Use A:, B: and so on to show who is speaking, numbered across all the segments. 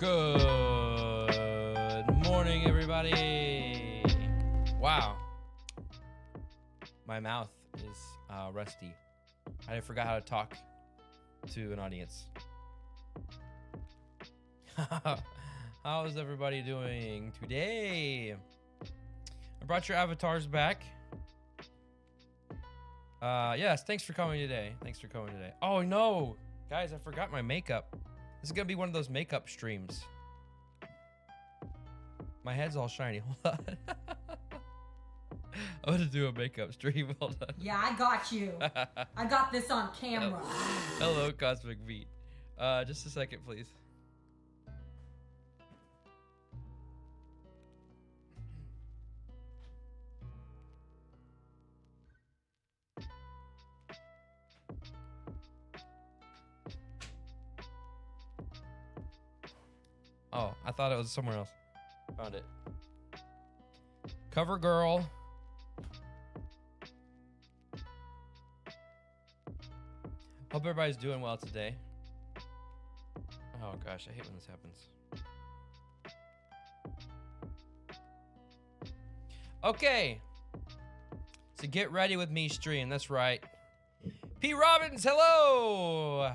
A: Good morning, everybody. Wow. My mouth is rusty. I forgot how to talk to an audience. How is everybody doing today? I brought your avatars back. Yes, thanks for coming today. Oh no, guys, I forgot my makeup. This is gonna be one of those makeup streams. My head's all shiny. Hold on. I'm gonna do a makeup stream. Hold on.
B: Yeah, I got you. I got this on camera.
A: Hello, Cosmic Beat. Just a second, please. Oh, I thought it was somewhere else. Found it. Cover girl. Hope everybody's doing well today. Oh gosh, I hate when this happens. Okay. So get ready with me stream, that's right. P. Robbins, hello!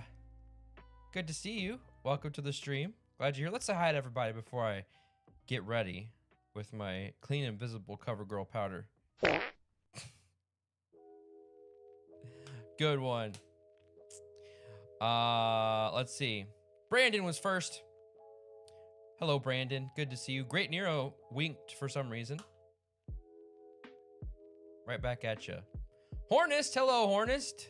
A: Good to see you. Welcome to the stream. Glad you're here. Let's say hi to everybody before I get ready with my clean invisible cover girl powder. Good one. Let's see. Brandon was first. Hello, Brandon. Good to see you. Great Nero winked for some reason. Right back at you. Hornist, hello, Hornist.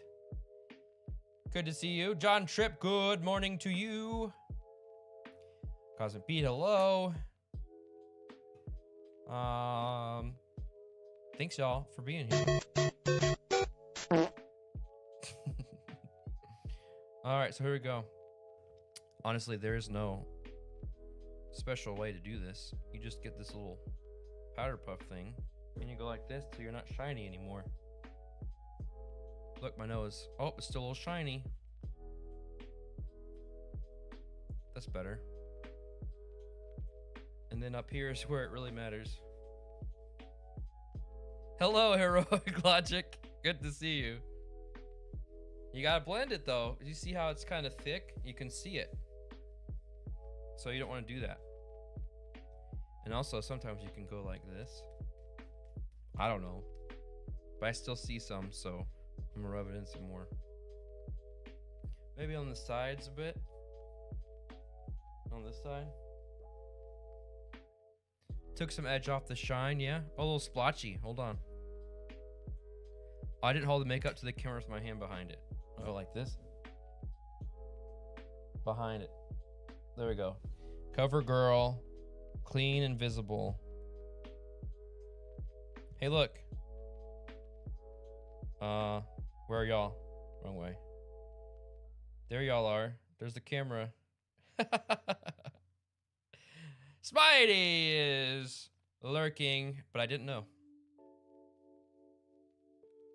A: Good to see you. John Tripp, good morning to you. Cosmic Beat, hello. Thanks y'all for being here. All right, so here we go. Honestly, there is no special way to do this. You just get this little powder puff thing and you go like this till you're not shiny anymore. Look, my nose. Oh, it's still a little shiny. That's better. And then up here is where it really matters. Hello, Heroic Logic. Good to see you. You gotta blend it though. You see how it's kind of thick? You can see it. So you don't want to do that. And also sometimes you can go like this. I don't know. But I still see some, so I'm gonna rub it in some more. Maybe on the sides a bit. On this side. Took some edge off the shine, yeah. Oh, a little splotchy. Hold on. I didn't hold the makeup to the camera with my hand behind it. Oh, like this. Behind it. There we go. Cover girl. Clean and visible. Hey, look. Where are y'all? Wrong way. There y'all are. There's the camera. Spidey is lurking, but I didn't know.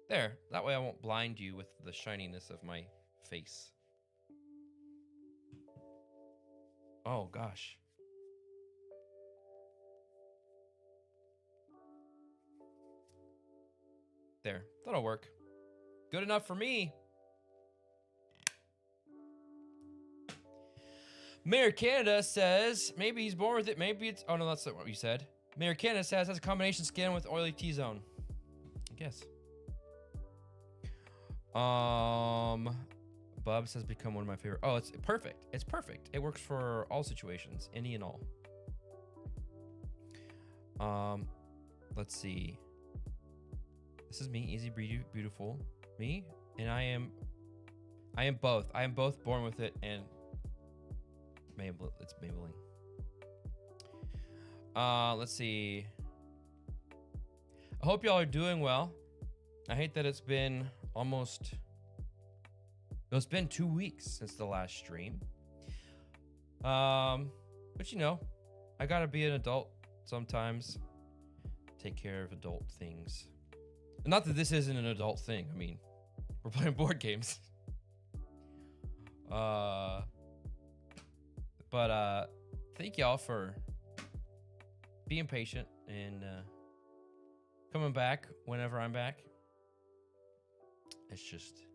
A: There, that way I won't blind you with the shininess of my face. Oh gosh. There, that'll work. Good enough for me. Mayor Canada says, maybe he's born with it, maybe it's, oh no, that's not what you said. Mayor Canada says, has a combination skin with oily T-zone. I guess. Bubs has become one of my favorite. Oh, it's perfect. It's perfect. It works for all situations, any and all. Let's see. This is me, easy, beautiful. Me, and I am both. I am both born with it and it's Maybelline. Let's see. I hope y'all are doing well. I hate that it's been it's been 2 weeks since the last stream. But you know, I gotta be an adult sometimes. Take care of adult things. Not that this isn't an adult thing. I mean, we're playing board games. thank y'all for being patient and coming back whenever I'm back. It's just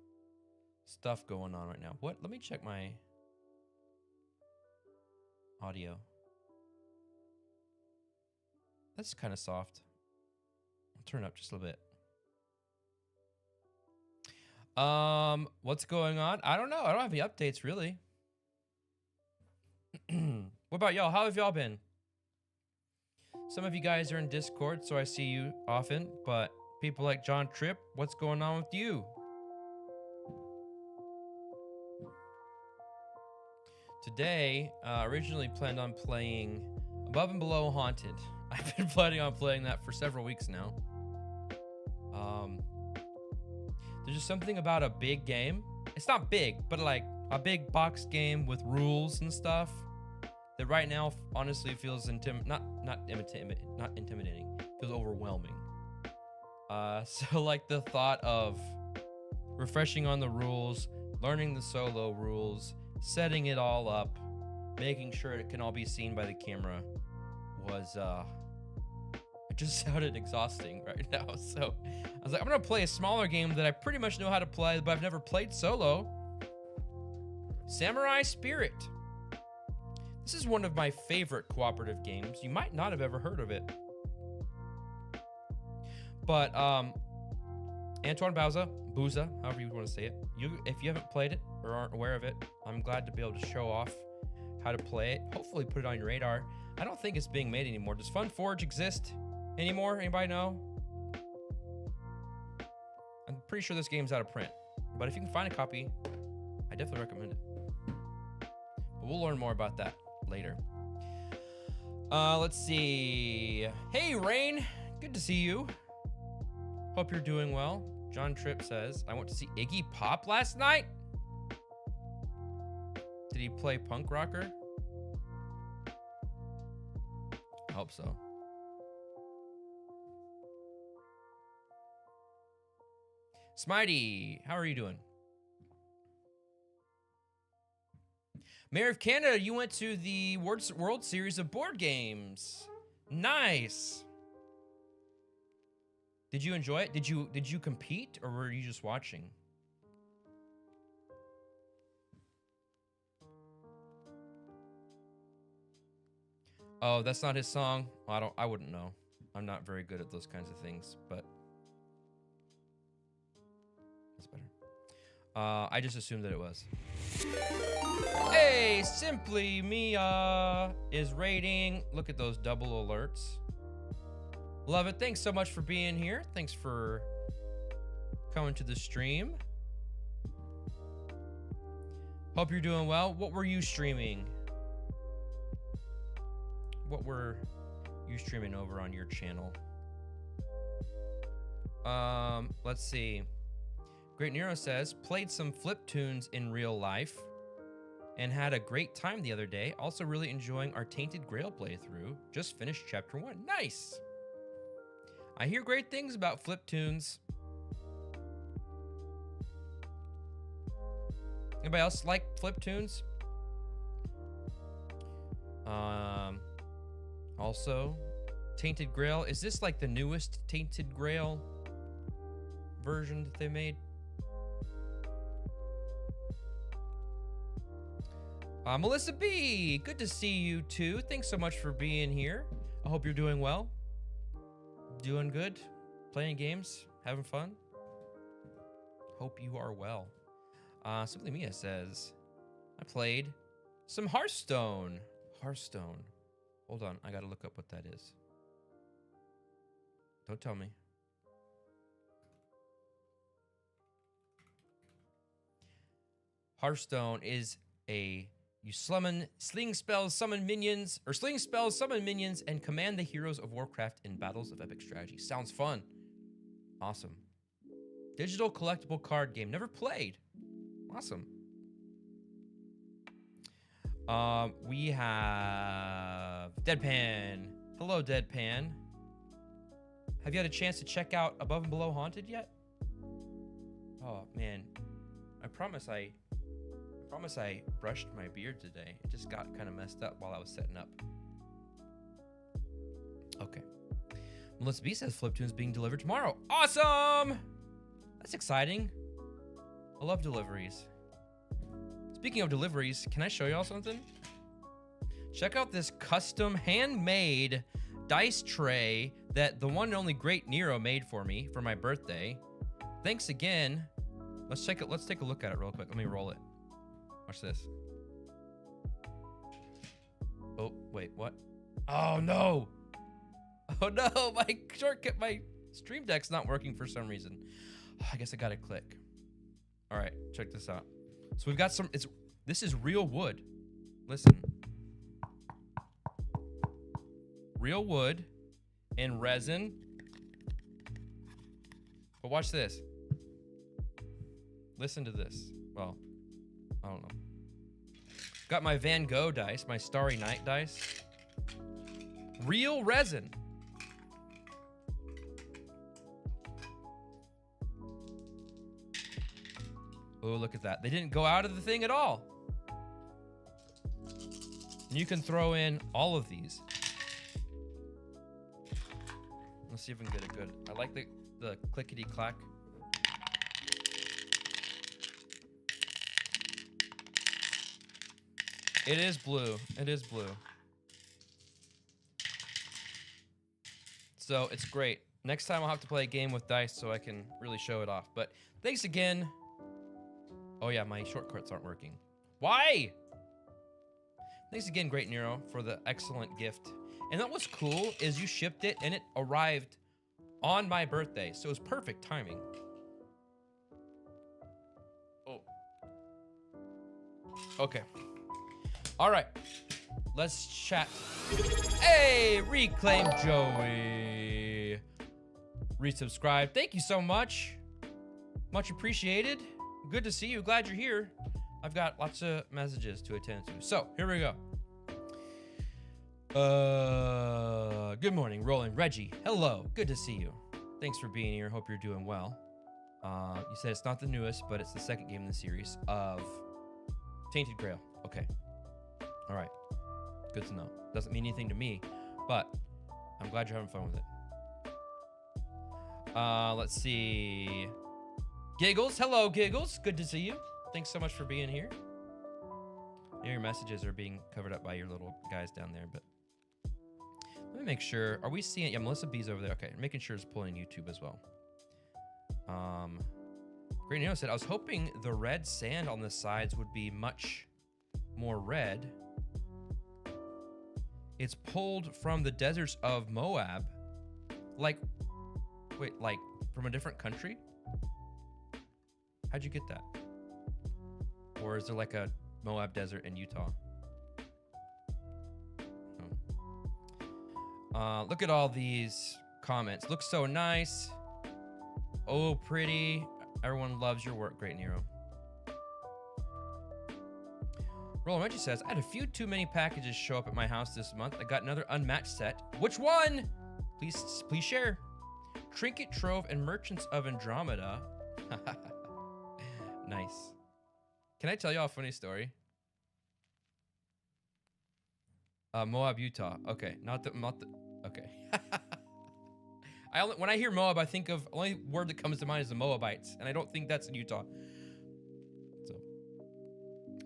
A: stuff going on right now. What? Let me check my audio. That's kind of soft. I'll turn it up just a little bit. What's going on? I don't know. I don't have any updates really. What about y'all? How have y'all been? Some of you guys are in Discord, so I see you often, but people like John Tripp, what's going on with you? Today, originally planned on playing Above and Below Haunted. I've been planning on playing that for several weeks now. There's just something about a big game. It's not big, but like a big box game with rules and stuff that right now honestly feels not intimidating. Feels overwhelming. So like the thought of refreshing on the rules, learning the solo rules, setting it all up, making sure it can all be seen by the camera was it just sounded exhausting right now. So I was like, I'm gonna play a smaller game that I pretty much know how to play, but I've never played solo. Samurai Spirit. This is one of my favorite cooperative games. You might not have ever heard of it. But Antoine Bauza, however you want to say it. If you haven't played it or aren't aware of it, I'm glad to be able to show off how to play it. Hopefully put it on your radar. I don't think it's being made anymore. Does Fun Forge exist anymore? Anybody know? I'm pretty sure this game's out of print. But if you can find a copy, I definitely recommend it. But we'll learn more about that later. Let's see. Hey, Rain. Good to see you. Hope you're doing well. John Tripp says, I went to see Iggy Pop last night. Did he play punk rocker? I hope so. Smitey, how are you doing? Mayor of Canada, you went to the World Series of Board Games. Nice. Did you enjoy it? Did you compete or were you just watching? Oh, that's not his song? Well, I wouldn't know. I'm not very good at those kinds of things, but that's better. I just assumed that it was. Hey, Simply Mia is raiding. Look at those double alerts. Love it. Thanks so much for being here. Thanks for coming to the stream. Hope you're doing well. What were you streaming? What were you streaming over on your channel? Let's see. Great Nero says, played some flip tunes in real life and had a great time the other day. Also really enjoying our Tainted Grail playthrough. Just finished chapter 1. Nice. I hear great things about flip tunes. Anybody else like flip tunes? Also, Tainted Grail. Is this like the newest Tainted Grail version that they made? Melissa B, good to see you too. Thanks so much for being here. I hope you're doing well. Doing good? Playing games? Having fun? Hope you are well. Simply Mia says, I played some Hearthstone. Hearthstone. Hold on, I gotta look up what that is. Don't tell me. Hearthstone is you sling spells, summon minions, and command the heroes of Warcraft in battles of epic strategy. Sounds fun. Awesome. Digital collectible card game. Never played. Awesome. We have Deadpan. Hello, Deadpan. Have you had a chance to check out Above and Below Haunted yet? Oh, man. I promise I Promise I brushed my beard today. It just got kind of messed up while I was setting up. Okay. Melissa B says Fliptoon's being delivered tomorrow. Awesome! That's exciting. I love deliveries. Speaking of deliveries, can I show y'all something? Check out this custom handmade dice tray that the one and only Great Nero made for me for my birthday. Thanks again. Let's check it. Let's take a look at it real quick. Let me roll it. Watch this. Oh, wait, what? Oh no! Oh no, my shortcut, my Stream Deck's not working for some reason. I guess I gotta click. All right, check this out. So we've got some, this is real wood. Listen. Real wood and resin. But watch this. Listen to this. Well, I don't know. Got my Van Gogh dice, my Starry Night dice. Real resin. Oh, look at that. They didn't go out of the thing at all. You can throw in all of these. Let's see if we can get a good. I like the clickety clack. It is blue. It is blue. So it's great. Next time I'll have to play a game with dice so I can really show it off. But thanks again. Oh yeah, my shortcuts aren't working. Why? Thanks again, Great Nero, for the excellent gift. And that was cool is you shipped it and it arrived on my birthday. So it was perfect timing. Oh. Okay. All right. Let's chat. Hey, Reclaim Joey. Resubscribe. Thank you so much. Much appreciated. Good to see you. Glad you're here. I've got lots of messages to attend to. So here we go. Good morning, Rolling Reggie. Hello. Good to see you. Thanks for being here. Hope you're doing well. You said it's not the newest, but it's the second game in the series of Tainted Grail. Okay. All right. Good to know. Doesn't mean anything to me, but I'm glad you're having fun with it. Let's see. Giggles. Hello, Giggles. Good to see you. Thanks so much for being here. Your messages are being covered up by your little guys down there, but let me make sure. Are we seeing? Yeah, Melissa B's over there. Okay, making sure it's pulling YouTube as well. Great Neo said, I was hoping the red sand on the sides would be much more red. It's pulled from the deserts of Moab. Like, wait, like from a different country? How'd you get that? Or is there like a Moab desert in Utah? Oh. Look at all these comments. Looks so nice. Oh, pretty. Everyone loves your work, Great Nero. Roland Reggie says, I had a few too many packages show up at my house this month. I got another unmatched set. Which one? Please share. Trinket Trove and Merchants of Andromeda. Nice. Can I tell y'all a funny story? Moab, Utah. Okay, not the. Okay. When I hear Moab, I think of only word that comes to mind is the Moabites, and I don't think that's in Utah. So,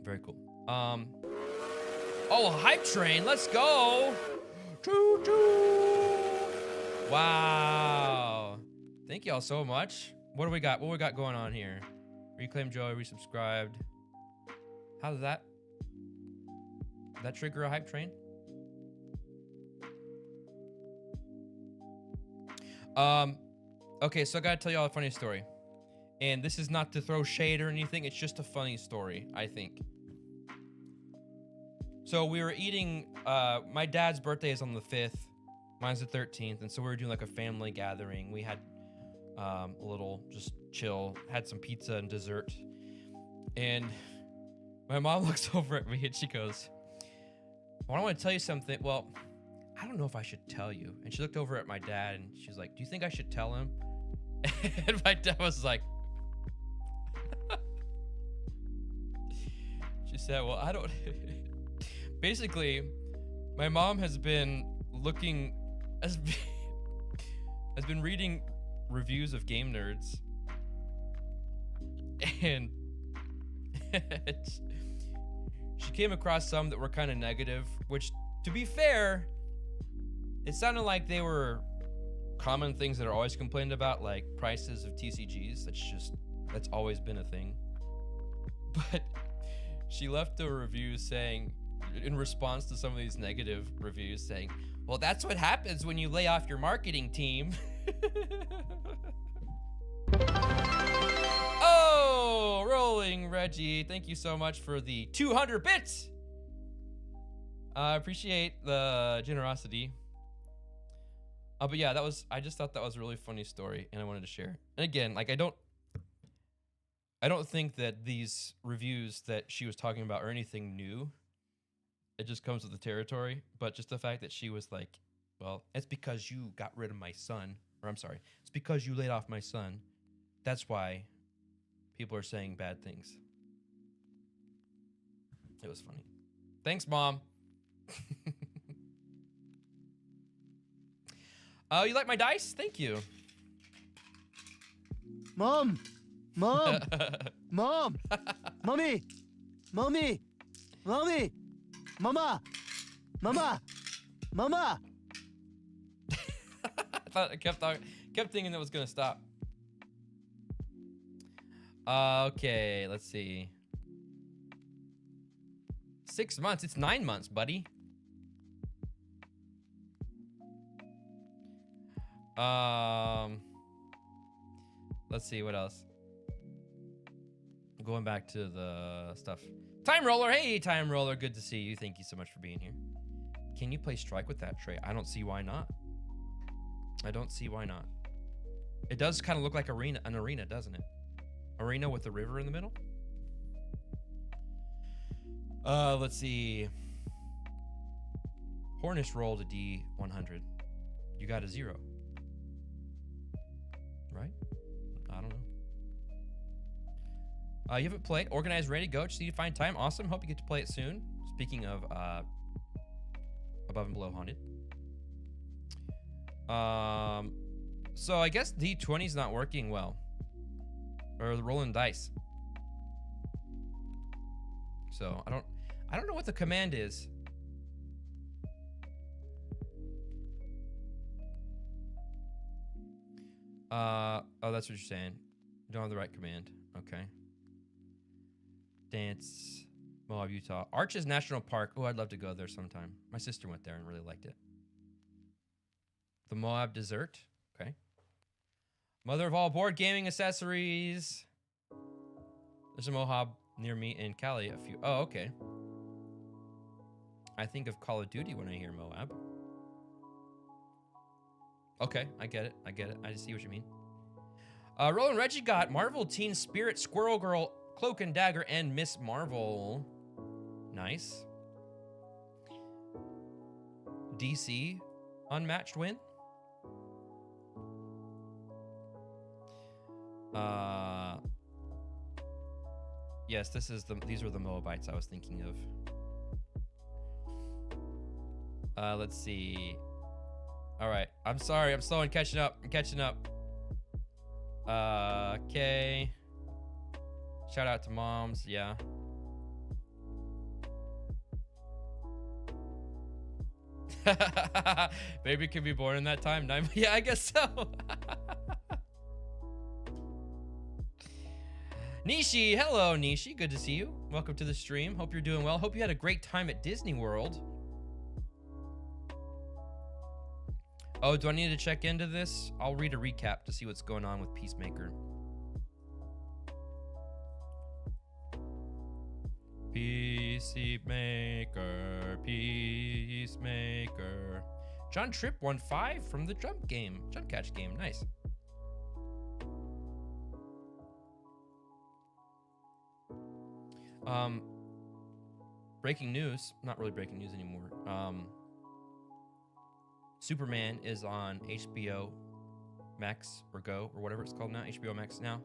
A: very cool. Oh, hype train. Let's go. Choo choo. Wow. Thank y'all so much. What do we got? What we got going on here? Reclaim Joey, resubscribed. How does that? Did that trigger a hype train? Okay, so I gotta tell y'all a funny story. And this is not to throw shade or anything, it's just a funny story, I think. So we were eating, my dad's birthday is on the 5th, mine's the 13th, and so we were doing like a family gathering. We had a little just chill, had some pizza and dessert. And my mom looks over at me and she goes, well, I want to tell you something. Well, I don't know if I should tell you. And she looked over at my dad and she's like, do you think I should tell him? And my dad was like, said, well, I don't. Basically, my mom has been looking, has been reading reviews of Game Nerds, and she came across some that were kind of negative, which, to be fair, it sounded like they were common things that are always complained about, like prices of TCGs. That's always been a thing. But she left a review saying, in response to some of these negative reviews, saying, well, that's what happens when you lay off your marketing team. Oh, rolling Reggie. Thank you so much for the 200 bits. I appreciate the generosity. But yeah, I just thought that was a really funny story and I wanted to share. And again, like I don't think that these reviews that she was talking about are anything new. It just comes with the territory. But just the fact that she was like, well, it's because you got rid of my son. Or I'm sorry, it's because you laid off my son. That's why people are saying bad things. It was funny. Thanks, Mom. Oh, you like my dice? Thank you.
C: Mom! Mom! Mom! Mommy! Mommy! Mommy! Mama! Mama! Mama!
A: I kept thinking that was gonna stop. Okay, let's see. 6 months. It's 9 months, buddy. Let's see what else. Going back to the stuff. Time Roller, hey Time Roller, good to see you. Thank you so much for being here. Can you play Strike with that tray? I don't see why not. I don't see why not. It does kind of look like an arena, doesn't it? Arena with a river in the middle. Let's see. Hornish rolled a D100. You got a 0. Right? I don't know. You haven't played. Organized, ready to go. Just need to find time. Awesome. Hope you get to play it soon. Speaking of Above and Below Haunted. So I guess D20's not working well. Or the rolling dice. So I don't know what the command is. Oh, that's what you're saying. You don't have the right command. Okay. Dance, Moab, Utah. Arches National Park. Oh, I'd love to go there sometime. My sister went there and really liked it. The Moab Desert. Okay. Mother of all board gaming accessories. There's a Moab near me in Cali. Oh, okay. I think of Call of Duty when I hear Moab. Okay, I get it. I see what you mean. Roland Reggie got Marvel Teen Spirit, Squirrel Girl, Cloak and Dagger, and Miss Marvel. Nice. DC, unmatched win. Yes, these were the Moabites I was thinking of. Let's see. All right, I'm sorry, I'm slow in catching up. Okay. Shout out to moms, yeah. Baby could be born in that time. Yeah, I guess so. Nishi, hello Nishi, good to see you. Welcome to the stream. Hope you're doing well. Hope you had a great time at Disney World. Oh, do I need to check into this? I'll read a recap to see what's going on with Peacemaker. Peacemaker, Peacemaker. John Tripp won 5 from the jump catch game. Nice. Breaking news. Not really breaking news anymore. Superman is on HBO Max or Go or whatever it's called now. HBO Max now.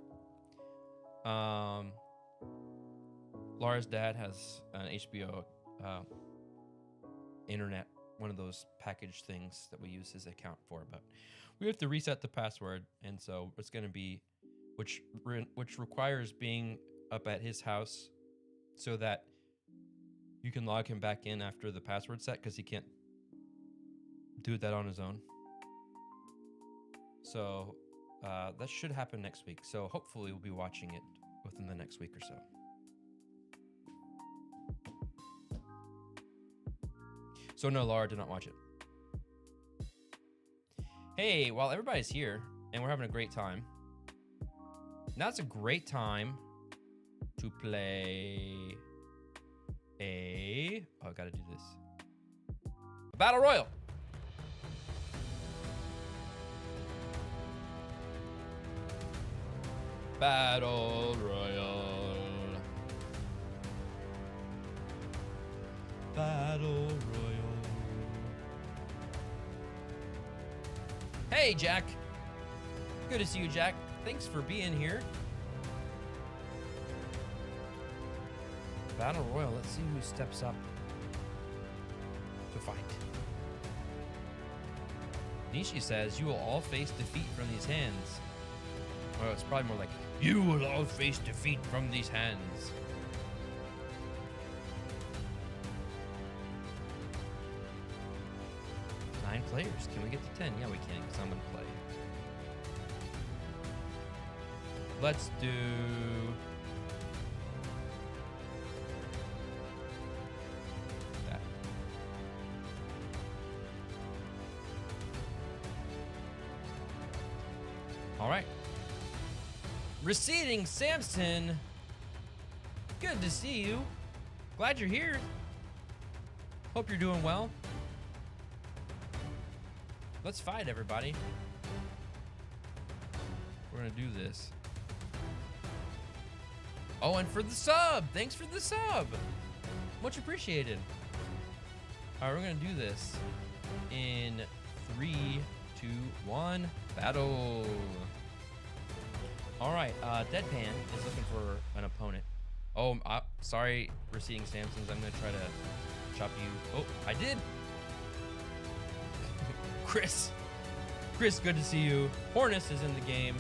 A: Laura's dad has an HBO internet, one of those package things that we use his account for, but we have to reset the password, and so it's going to be, which requires being up at his house so that you can log him back in after the password set, because he can't do that on his own. So that should happen next week. So hopefully we'll be watching it within the next week or so. So no, Laura did not watch it. Hey, while everybody's here and we're having a great time, now's a great time to play a... Oh, I gotta do this. A Battle Royal. Battle Royale. Battle Royale. Hey, Jack. Good to see you, Jack. Thanks for being here. Battle Royale. Let's see who steps up to fight. Nishi says, you will all face defeat from these hands. Well, it's probably more like, you will all face defeat from these hands. Nine players. Can we get to 10? Yeah, we can, because I'm going to play. Let's do... that. All right. Receding Samson. Good to see you. Glad you're here. Hope you're doing well. Let's fight, everybody. We're gonna do this. Oh, and for the sub. Thanks for the sub. Much appreciated. All right, we're gonna do this in 3, 2, 1, battle. All right, Deadpan is looking for an opponent. Oh, sorry, Receding Samsons. I'm gonna try to chop you. Oh, I did. Chris, good to see you. Hornus is in the game.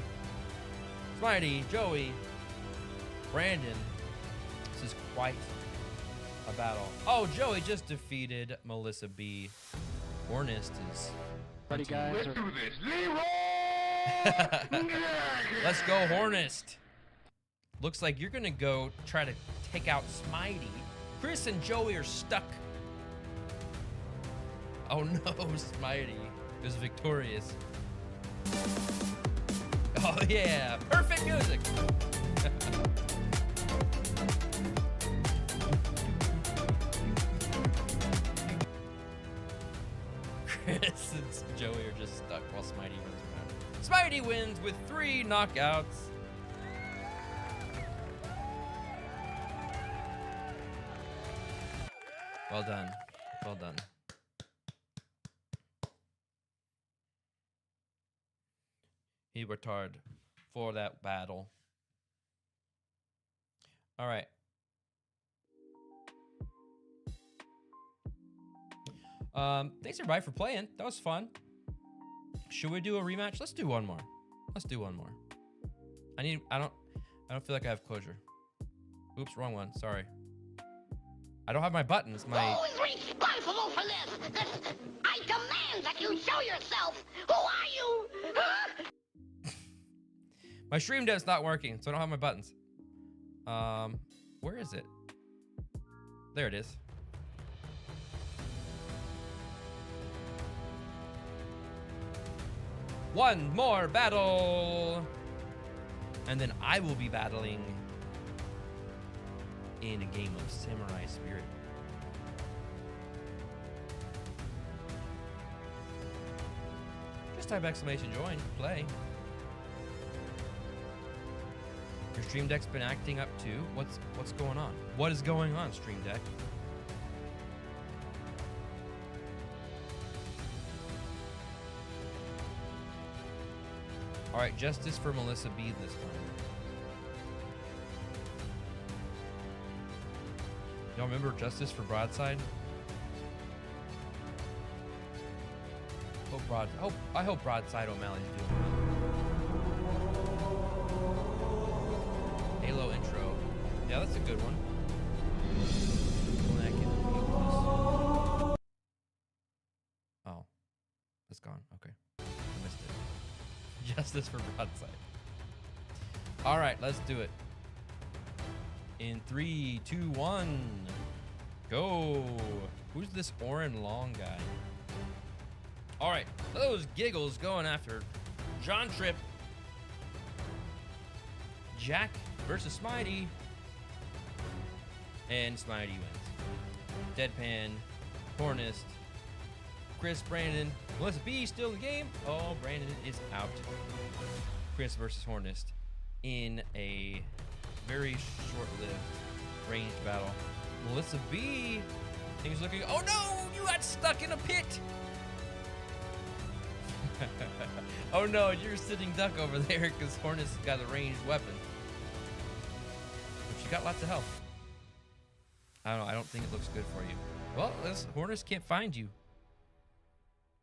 A: Smitey, Joey, Brandon. This is quite a battle. Oh, Joey just defeated Melissa B. Hornus is...
C: Buddy guys.
D: Let's do this. Leroy!
A: Let's go, Hornist. Looks like you're gonna go try to take out Smitey. Chris and Joey are stuck. Oh no, Smitey is victorious. Oh yeah, perfect music. Chris and Joey are just stuck while Smitey runs around. Smitey wins with 3 knockouts. Well done. Well done. He worked hard for that battle. All right. Thanks everybody for playing. That was fun. Should we do a rematch? Let's do one more. Let's do one more. I don't feel like I have closure. Oops, wrong one. Sorry. I don't have my buttons.
E: Who's responsible for this? I demand that you show yourself. Who are you? Huh?
A: My stream dev's not working, so I don't have my buttons. Where is it? There it is. One more battle, and then I will be battling in a game of Samurai Spirit. Just type exclamation join, play. Your Stream Deck's been acting up too? What's going on? What is going on, Stream Deck? All right, justice for Melissa B this time. remember Justice for Broadside? I hope Broadside O'Malley's doing well. Halo intro. Yeah, that's a good one. Oh, it's gone. Okay, I missed it. Justice for Broadside. All right, let's do it. In 3, 2, 1, go. Who's this Oren Long guy? All right, those giggles going after John Tripp. Jack versus Smitey. And Smitey wins. Deadpan, Hornist, Chris, Brandon, Melissa B still in the game. Oh, Brandon is out. Chris versus Hornist in a very short-lived ranged battle. Melissa B, things looking. Oh no, you got stuck in a pit. Oh no, you're sitting duck over there because Hornist got a ranged weapon. But you got lots of health. I don't know, I don't think it looks good for you. Well, Hornist can't find you.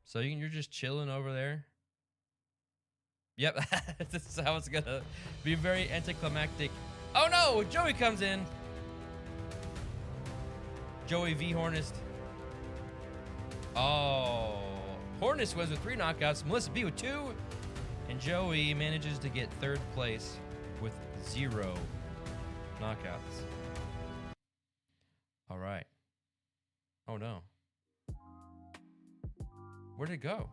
A: So you're just chilling over there. Yep, this is how it's gonna be very anticlimactic. Oh no, Joey comes in. Joey v Hornist. Oh, Hornist was with 3 knockouts, Melissa B with 2, and Joey manages to get 3rd place with 0 knockouts. All right. Oh no. Where'd it go?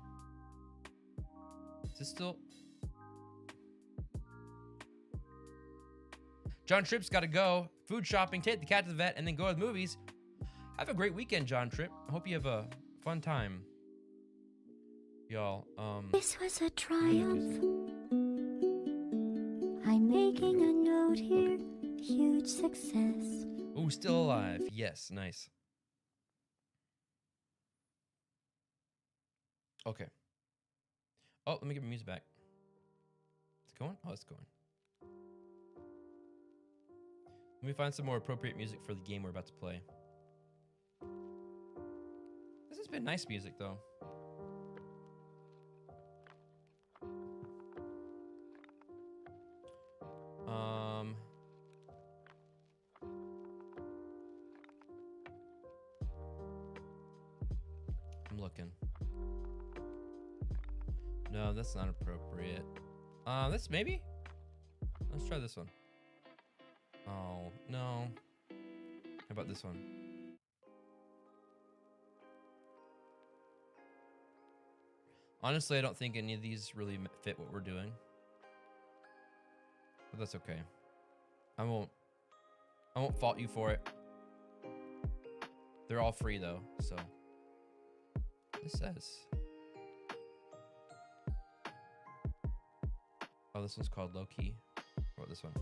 A: Is this still? John Tripp's got to go. Food shopping, take the cat to the vet, and then go to the movies. Have a great weekend, John Tripp. I hope you have a fun time. Y'all,
D: This was a triumph. I'm making a note here. Huge success.
A: oh, still alive. Yes, nice. Okay. Oh, let me get my music back. It's going? Oh, it's going. Let me find some more appropriate music for the game we're about to play. This has been nice music, though. I'm looking. No, that's not appropriate. This maybe? Let's try this one. Oh, no. How about this one? Honestly, I don't think any of these really fit what we're doing. But that's okay. I won't fault you for it. They're all free though, so. This says. Oh, this one's called Low Key. What about this one?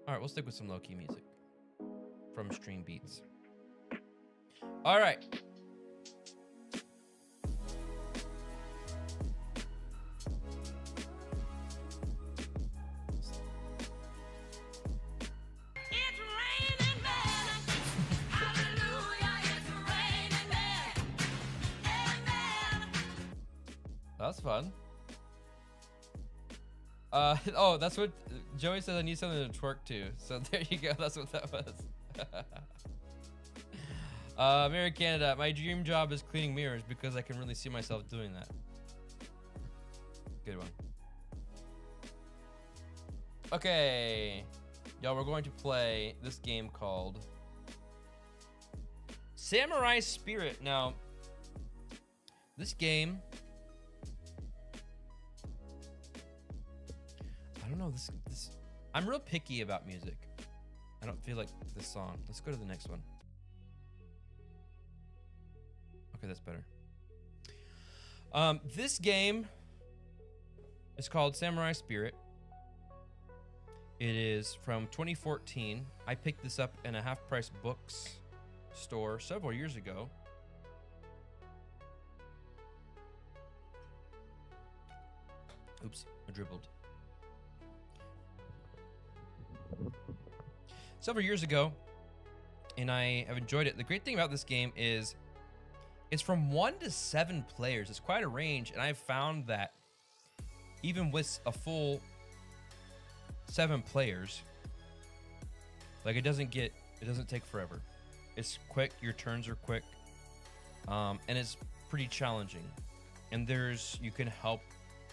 A: All right, we'll stick with some low key music from Stream Beats. All right.
E: It's raining men. Hallelujah, it's raining men. Amen.
A: That's fun. Oh, that's what Joey said. I need something to twerk to. So there you go. That's what that was. Mary Canada, my dream job is cleaning mirrors because I can really see myself doing that. Good one. Okay, y'all, we're going to play this game called Samurai Spirit. Now, this game, I don't know, this I'm real picky about music. I don't feel like this song. Let's go to the next one. Okay, that's better. This game is called Samurai Spirit. It is from 2014. I picked this up in a half-price books store several years ago. Oops, I dribbled. several years ago, and I have enjoyed it. The great thing about this game is it's from 1 to 7 players. It's quite a range, and I've found that even with a full 7 players, like it doesn't take forever. It's quick, your turns are quick, and it's pretty challenging. And you can help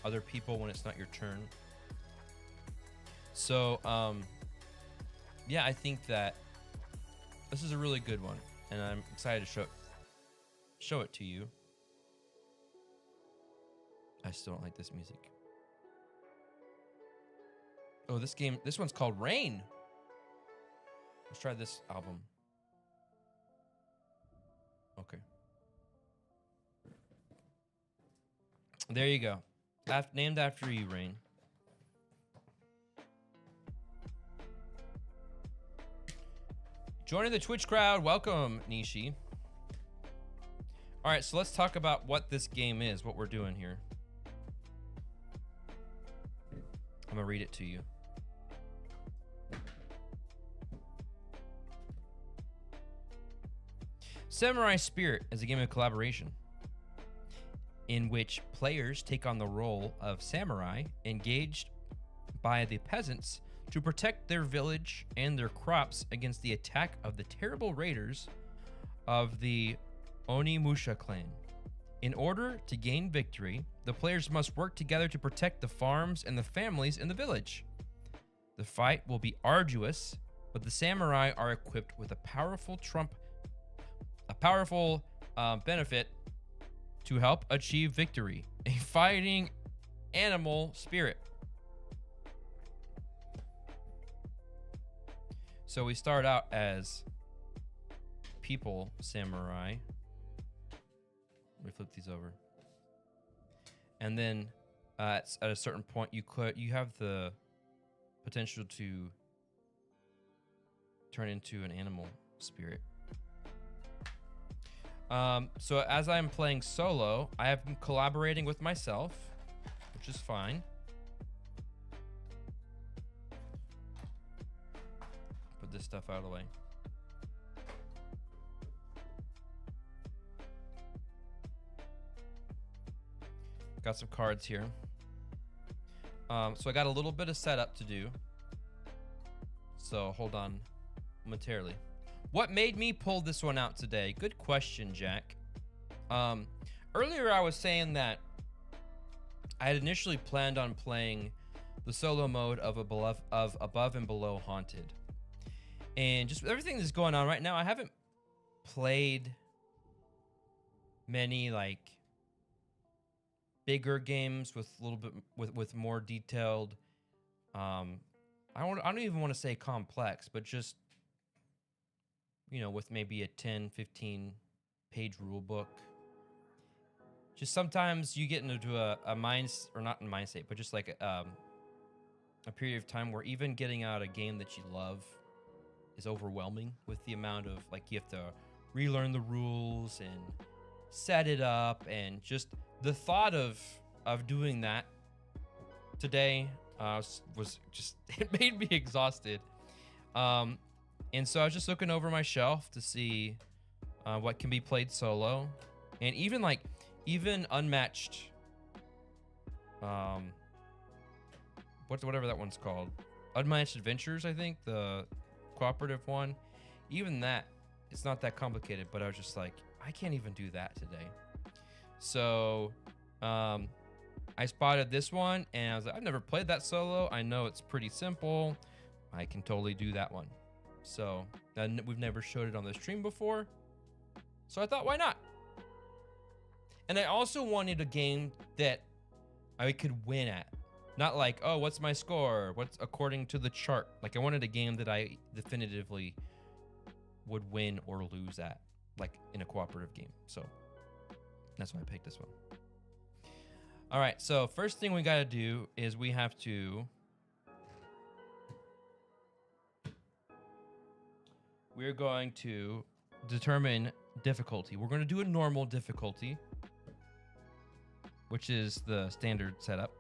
A: other people when it's not your turn. So, yeah, I think that this is a really good one, and I'm excited to show it to you. I still don't like this music. Oh, this one's called Rain. Let's try this album. Okay. There you go. Named after you, Rain. Joining the Twitch crowd. Welcome, Nishi. All right, so let's talk about what this game is, what we're doing here. I'm going to read it to you. Samurai Spirit is a game of collaboration in which players take on the role of samurai engaged by the peasants to protect their village and their crops against the attack of the terrible raiders of the Onimusha clan. In order to gain victory, the players must work together to protect the farms and the families in the village. The fight will be arduous, but the samurai are equipped with a powerful benefit to help achieve victory, a fighting animal spirit. So we start out as people samurai. Let me flip these over. And then at a certain point, you have the potential to turn into an animal spirit. So as I'm playing solo, I have been collaborating with myself, which is fine. Put this stuff out of the way. Got some cards here. So I got a little bit of setup to do. So hold on momentarily. What made me pull this one out today? Good question, Jack. Earlier I was saying that I had initially planned on playing the solo mode of Above and Below Haunted. And just with everything that's going on right now, I haven't played many like bigger games with a little bit with more detailed I don't even want to say complex, but just, you know, with maybe a 10-15 page rule book. Just sometimes you get into a mind, or not a mind state, but just like a period of time where even getting out a game that you love is overwhelming with the amount of, like, you have to relearn the rules and set it up, and just the thought of doing that today was just, it made me exhausted. And so I was just looking over my shelf to see what can be played solo, and even unmatched, whatever that one's called, Unmatched Adventures, I think, the cooperative one. Even that, it's not that complicated, but I was just like, I can't even do that today. So I spotted this one, and I was like, I've never played that solo. I know it's pretty simple. I can totally do that one. So we've never showed it on the stream before, so I thought, why not? And I also wanted a game that I could win at. Not like, oh, what's my score? What's according to the chart? Like, I wanted a game that I definitively would win or lose at, like in a cooperative game. So that's why I picked this one. All right, so first thing we got to do is we have to... we're going to determine difficulty. We're going to do a normal difficulty, which is the standard setup.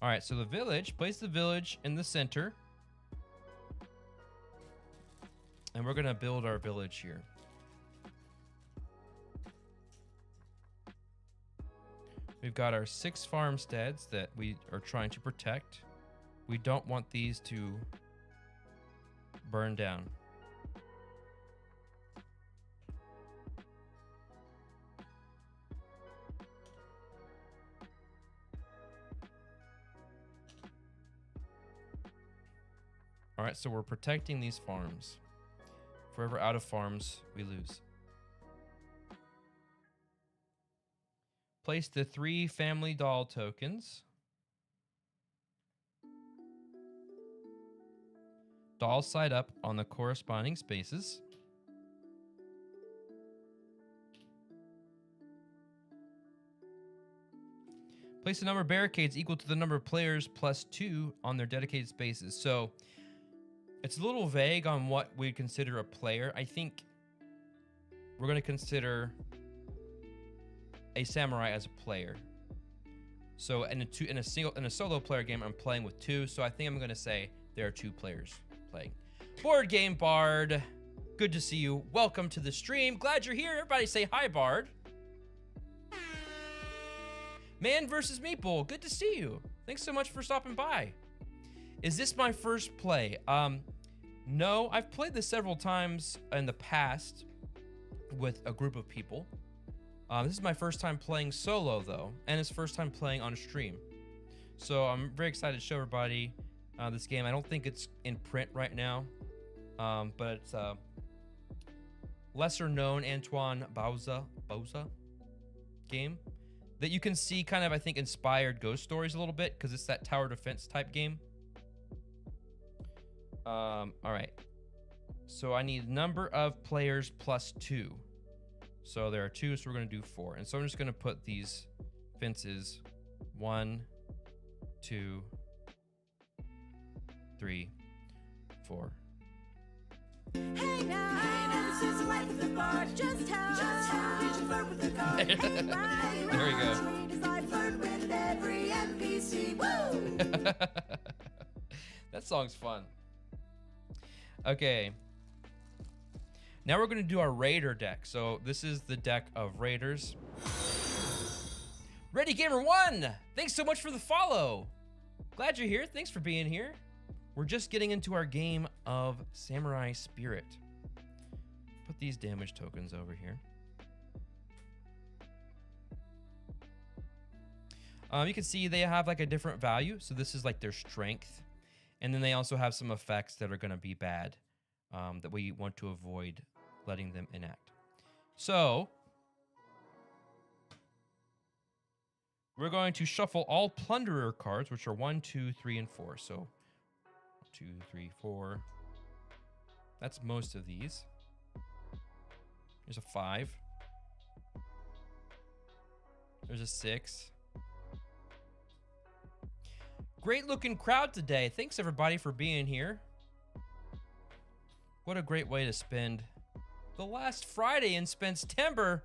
A: All right, so the village, place the village in the center And we're gonna build our village here. We've got our 6 farmsteads that we are trying to protect. We don't want these to burn down. All right, so we're protecting these farms. If we're ever out of farms, we lose. Place the 3 family doll tokens. Dolls side up on the corresponding spaces. Place the number of barricades equal to the number of players plus 2 on their dedicated spaces. So it's a little vague on what we'd consider a player. I think we're going to consider a samurai as a player. So in a solo player game, I'm playing with 2. So I think I'm going to say there are 2 players playing. Board Game Bard, good to see you. Welcome to the stream. Glad you're here. Everybody say hi, Bard. Man versus Meeple, good to see you. Thanks so much for stopping by. Is this my first play? No, I've played this several times in the past with a group of people. This is my first time playing solo though, and it's first time playing on stream. So I'm very excited to show everybody this game. I don't think it's in print right now, but it's a lesser known Antoine Bauza game that you can see kind of, I think, inspired Ghost Stories a little bit because it's that tower defense type game. All right. So I need number of players plus 2. So there are 2, so we're going to do 4. And so I'm just going to put these fences 1, 2, 3, 4.
F: Hey now, this is the life of the bard. Just how did you flirt with the guard?
A: There we go.
F: I flirt with every NPC. Woo!
A: That song's fun. Okay. Now we're going to do our Raider deck. So this is the deck of Raiders. Ready Gamer 1! Thanks so much for the follow. Glad you're here. Thanks for being here. We're just getting into our game of Samurai Spirit. Put these damage tokens over here. You can see they have like a different value. So this is like their strength. And then they also have some effects that are going to be bad that we want to avoid letting them enact. So we're going to shuffle all Plunderer cards, which are 1, 2, 3, and 4. So 2, 3, 4. That's most of these. There's a 5. There's a 6. Great looking crowd today. Thanks everybody for being here. What a great way to spend the last Friday in September.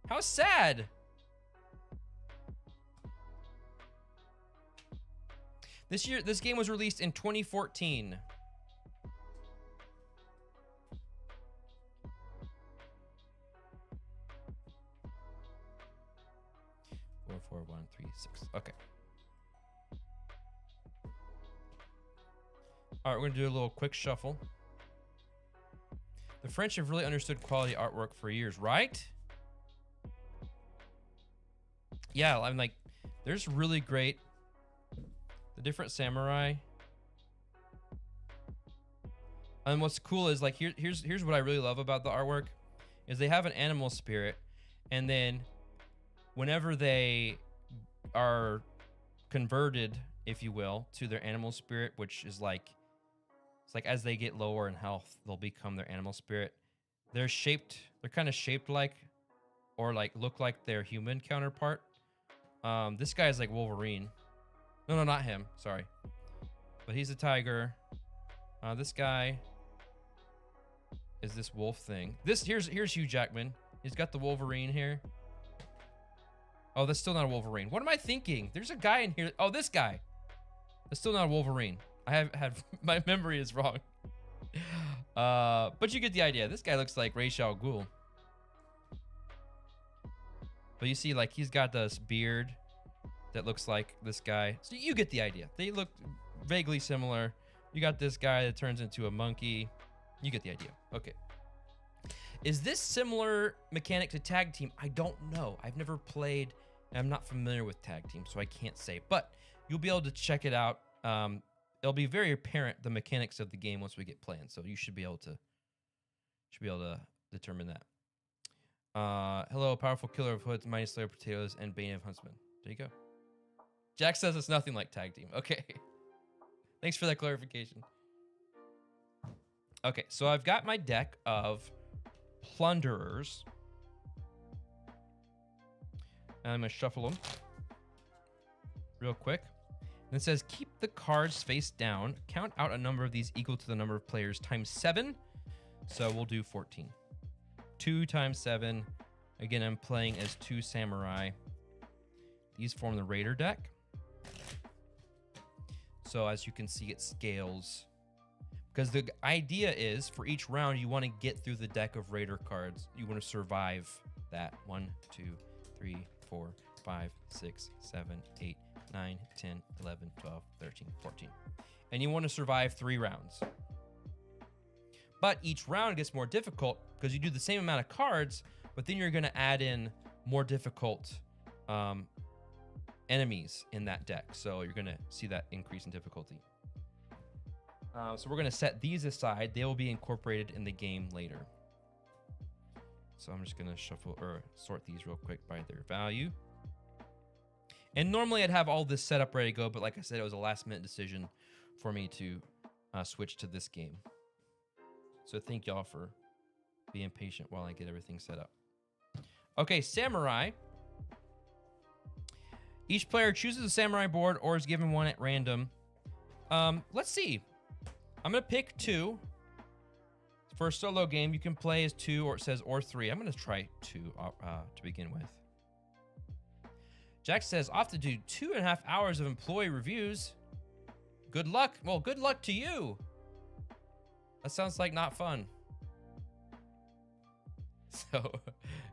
A: How sad. This game was released in 2014. Four, 4, 1, 3, 6. Okay. All right, we're gonna do a little quick shuffle. The French have really understood quality artwork for years, right? Yeah, I'm like, there's really great, the different samurai. And what's cool is like, here's what I really love about the artwork, is they have an animal spirit, and then whenever they are converted, if you will, to their animal spirit, which is like, it's like as they get lower in health, they'll become their animal spirit. They're kind of shaped like, or like look like their human counterpart. This guy is like Wolverine. No, not him. Sorry. But he's a tiger. This guy is this wolf thing. Here's Hugh Jackman. He's got the Wolverine here. Oh, that's still not a Wolverine. What am I thinking? There's a guy in here. Oh, this guy. That's still not a Wolverine. I have my memory is wrong. But you get the idea. This guy looks like Ra's al Ghul. But you see, like, he's got this beard that looks like this guy. So you get the idea. They look vaguely similar. You got this guy that turns into a monkey. You get the idea. Okay. Is this similar mechanic to tag team? I don't know. I've never played, and I'm not familiar with tag team, so I can't say. But you'll be able to check it out. It'll be very apparent, the mechanics of the game, once we get playing. So you should be able to determine that. Hello, powerful killer of hoods, mighty slayer of potatoes, and bane of huntsmen. There you go. Jack says it's nothing like tag team. Okay. Thanks for that clarification. Okay, so I've got my deck of plunderers. And I'm going to shuffle them real quick. And it says, keep the cards face down. Count out a number of these equal to the number of players times 7. So we'll do 14. 2 times 7. Again, I'm playing as 2 samurai. These form the raider deck. So as you can see, it scales. Because the idea is, for each round, you want to get through the deck of raider cards. You want to survive that. 1, 2, 3, 4, 5, 6, 7, 8, 9, 10, 11, 12, 13, 14. And you want to survive 3 rounds. But each round gets more difficult because you do the same amount of cards, but then you're going to add in more difficult enemies in that deck. So you're going to see that increase in difficulty. So we're going to set these aside. They will be incorporated in the game later. So I'm just going to shuffle or sort these real quick by their value. And normally I'd have all this set up ready to go, but like I said, it was a last minute decision for me to switch to this game. So thank y'all for being patient while I get everything set up. Okay, samurai. Each player chooses a samurai board or is given one at random. Let's see. I'm going to pick 2. For a solo game, you can play as 2, or it says or 3. I'm going to try 2 to begin with. Jack says, off to do 2.5 hours of employee reviews. Good luck. Well, good luck to you. That sounds like not fun. So,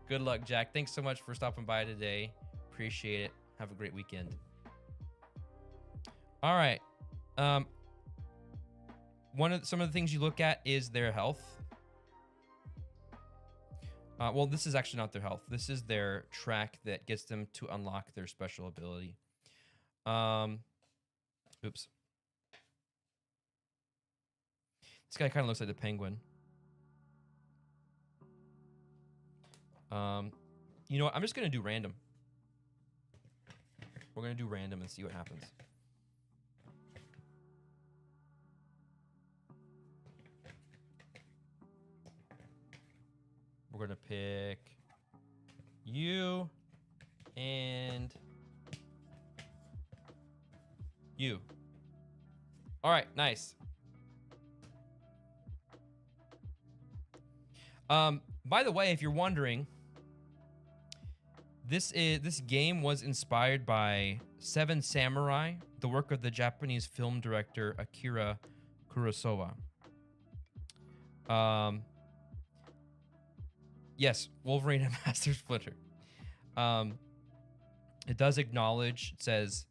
A: good luck, Jack. Thanks so much for stopping by today. Appreciate it. Have a great weekend. All right. Some of the things you look at is their health. Well, this is actually not their health. This is their track that gets them to unlock their special ability. Oops. This guy kind of looks like the penguin. You know what? I'm just going to do random. We're going to do random and see what happens. We're going to pick you and you. All right, nice. By the way, if you're wondering, this game was inspired by Seven Samurai, the work of the Japanese film director Akira Kurosawa. Yes, Wolverine and Master Splinter. It does acknowledge, it says,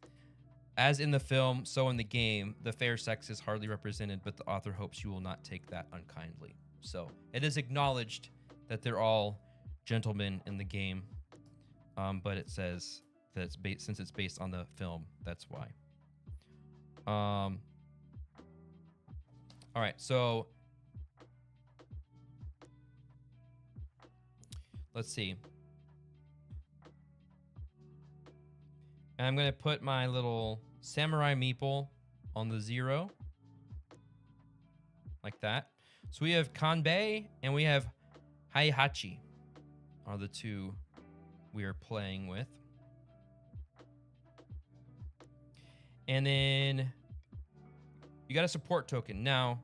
A: as in the film, so in the game, the fair sex is hardly represented, but the author hopes you will not take that unkindly. So it is acknowledged that they're all gentlemen in the game, but it says that it's since it's based on the film, that's why. All right, so let's see. And I'm going to put my little samurai meeple on the 0. Like that. So we have Kanbei and we have Heihachi are the 2 we are playing with. And then you got a support token. Now,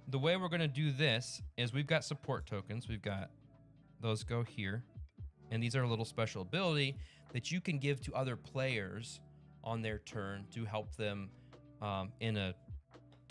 A: the way we're going to do this is we've got support tokens. We've got those go here. And these are a little special ability that you can give to other players on their turn to help them in a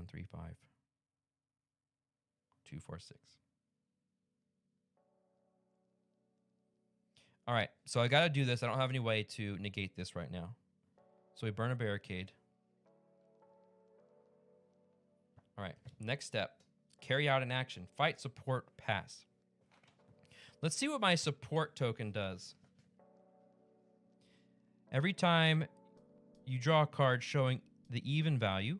A: 1, 3, 5, 2, 4, 6. All right, so I got to do this. I don't have any way to negate this right now. So we burn a barricade. All right, next step. Carry out an action. Fight, support, pass. Let's see what my support token does. Every time you draw a card showing the even value,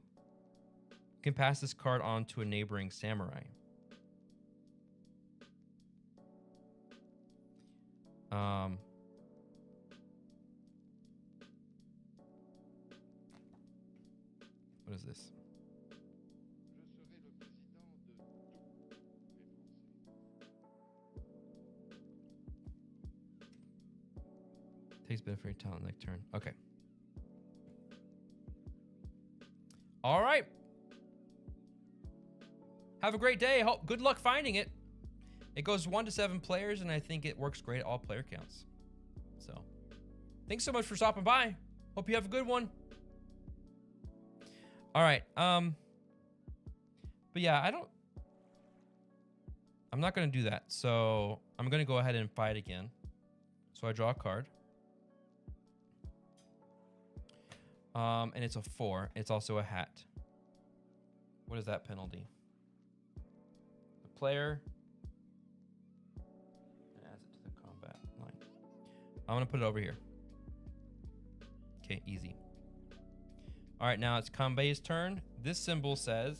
A: you can pass this card on to a neighboring samurai. What is this? Takes benefit from your talent next turn. Okay. All right. Have a great day. Good luck finding it. It goes 1 to 7 players, and I think it works great at all player counts. So, thanks so much for stopping by. Hope you have a good one. All right. But yeah, I'm not going to do that. So, I'm going to go ahead and fight again. So, I draw a card. And it's a 4. It's also a hat. What is that penalty? The player adds it to the combat line. I'm going to put it over here. Okay, easy. All right, now it's Kanbei's turn. This symbol says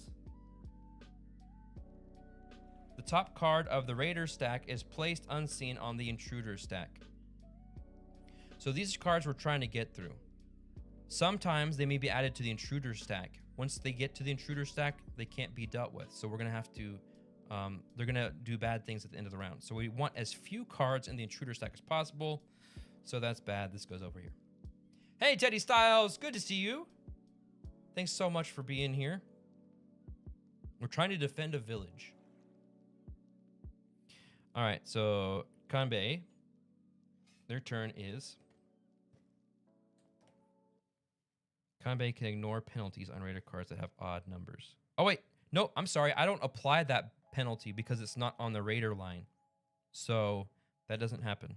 A: the top card of the Raider stack is placed unseen on the Intruder stack. So these cards we're trying to get through. Sometimes they may be added to the Intruder stack. Once they get to the Intruder stack, they can't be dealt with. So we're going to have to, they're going to do bad things at the end of the round. So we want as few cards in the Intruder stack as possible. So that's bad. This goes over here. Hey, Teddy Styles. Good to see you. Thanks so much for being here. We're trying to defend a village. All right. So Kanbei, their turn is... Kanbei can ignore penalties on Raider cards that have odd numbers. Oh, wait. No, I'm sorry. I don't apply that penalty because it's not on the Raider line. So that doesn't happen.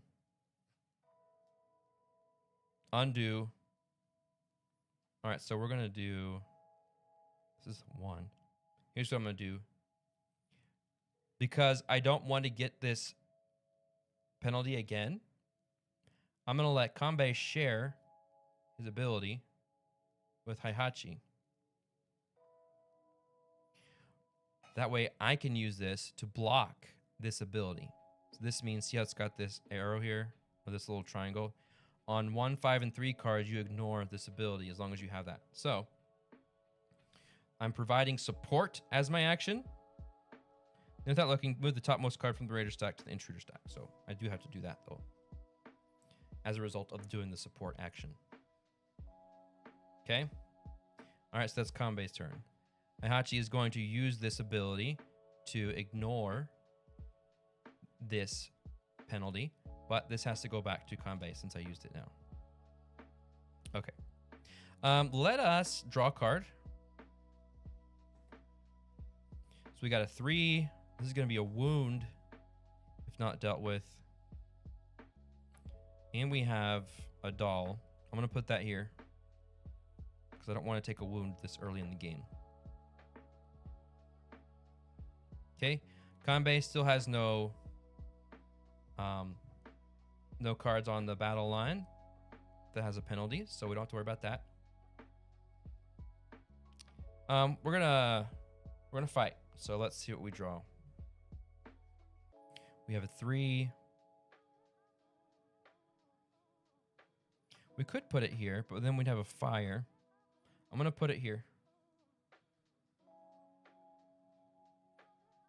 A: Undo. All right, so we're going to do... This is 1. Here's what I'm going to do. Because I don't want to get this penalty again, I'm going to let Kanbei share his ability with Heihachi. That way I can use this to block this ability. So this means, see how it's got this arrow here, or this little triangle? On 1, 5, and 3 cards, you ignore this ability as long as you have that. So I'm providing support as my action. And without looking, move the topmost card from the Raider stack to the Intruder stack. So I do have to do that though, as a result of doing the support action. Okay. All right, so that's Kanbei's turn. Heihachi is going to use this ability to ignore this penalty, but this has to go back to Kanbei since I used it now. Okay. Let us draw a card. So we got a 3. This is going to be a wound if not dealt with. And we have a doll. I'm going to put that here, because I don't want to take a wound this early in the game. Okay, Kanbei still has no cards on the battle line that has a penalty, so we don't have to worry about that. We're gonna fight. So let's see what we draw. We have a 3. We could put it here, but then we'd have a fire. I'm going to put it here.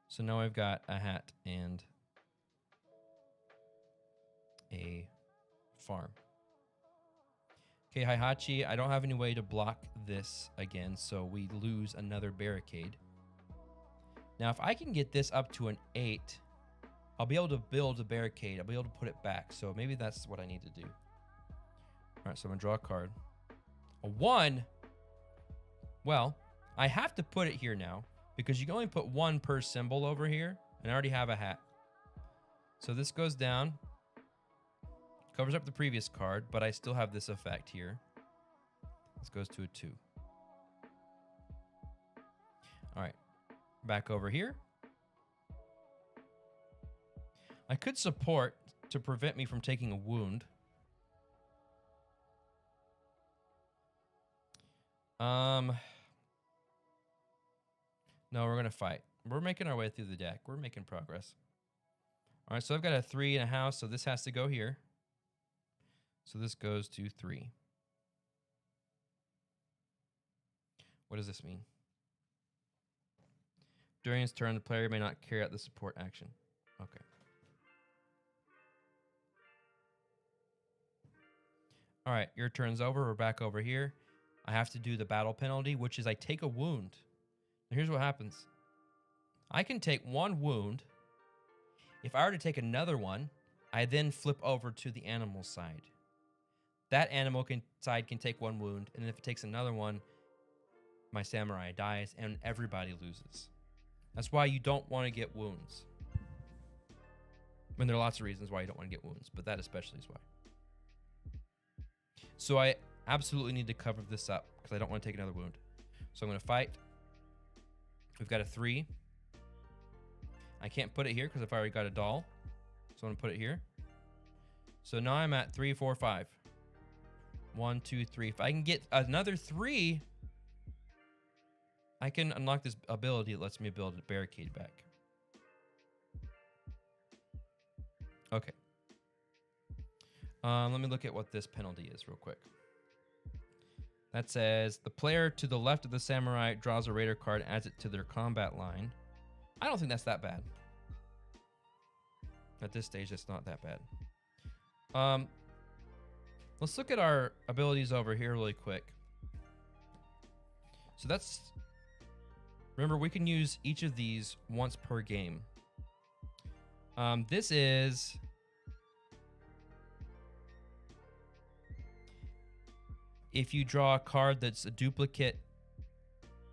A: So now I've got a hat and a farm. Okay, Heihachi, I don't have any way to block this again, so we lose another barricade. Now, if I can get this up to an 8, I'll be able to build a barricade. I'll be able to put it back, so maybe that's what I need to do. All right, so I'm going to draw a card. A 1... Well, I have to put it here now because you can only put one per symbol over here, and I already have a hat. So this goes down, covers up the previous card, but I still have this effect here. This goes to a 2. All right, back over here. I could support to prevent me from taking a wound. No, we're gonna fight. We're making our way through the deck. We're making progress. All right, so I've got a 3 in a house, so this has to go here. So this goes to 3. What does this mean? During his turn, the player may not carry out the support action. Okay. All right, your turn's over. We're back over here. I have to do the battle penalty, which is I take a wound. And here's what happens. I can take 1 wound. If I were to take another one, I then flip over to the animal side. That animal side can take 1 wound, and if it takes another one, my samurai dies, and everybody loses. That's why you don't want to get wounds. I mean, there are lots of reasons why you don't want to get wounds, but that especially is why. So I absolutely need to cover this up because I don't want to take another wound. So I'm going to fight. We've got a 3. I can't put it here because I've already got a doll. So I'm going to put it here. So now I'm at 3, 4, 5. 1, 2, 3. If I can get another 3, I can unlock this ability that lets me build a barricade back. Okay. Let me look at what this penalty is real quick. That says the player to the left of the samurai draws a raider card and adds it to their combat line. I don't think that's that bad. At this stage, it's not that bad. Let's look at our abilities over here really quick. So that's... Remember, we can use each of these once per game. This is... If you draw a card that's a duplicate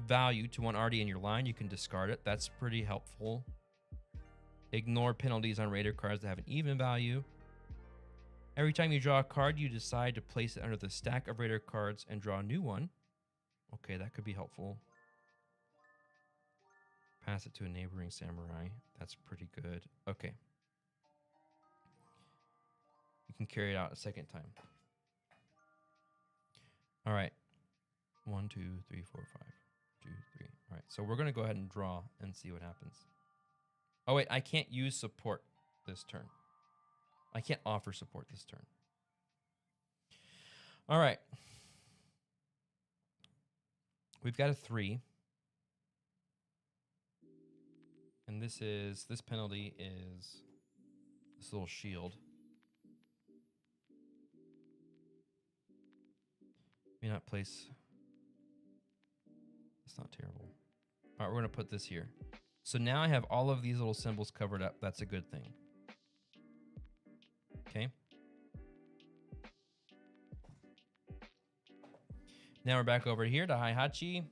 A: value to one already in your line, you can discard it. That's pretty helpful. Ignore penalties on raider cards that have an even value. Every time you draw a card, you decide to place it under the stack of raider cards and draw a new one. Okay, that could be helpful. Pass it to a neighboring samurai. That's pretty good. Okay. You can carry it out a second time. All right. 1, 2, 3, 4, 5. 2, 3. All right. So we're going to go ahead and draw and see what happens. Oh, wait. I can't use support this turn. I can't offer support this turn. All right. We've got a 3. And this penalty is this little shield. May not place. It's not terrible. All right, we're going to put this here. So now I have all of these little symbols covered up. That's a good thing. Okay. Now we're back over here to Heihachi.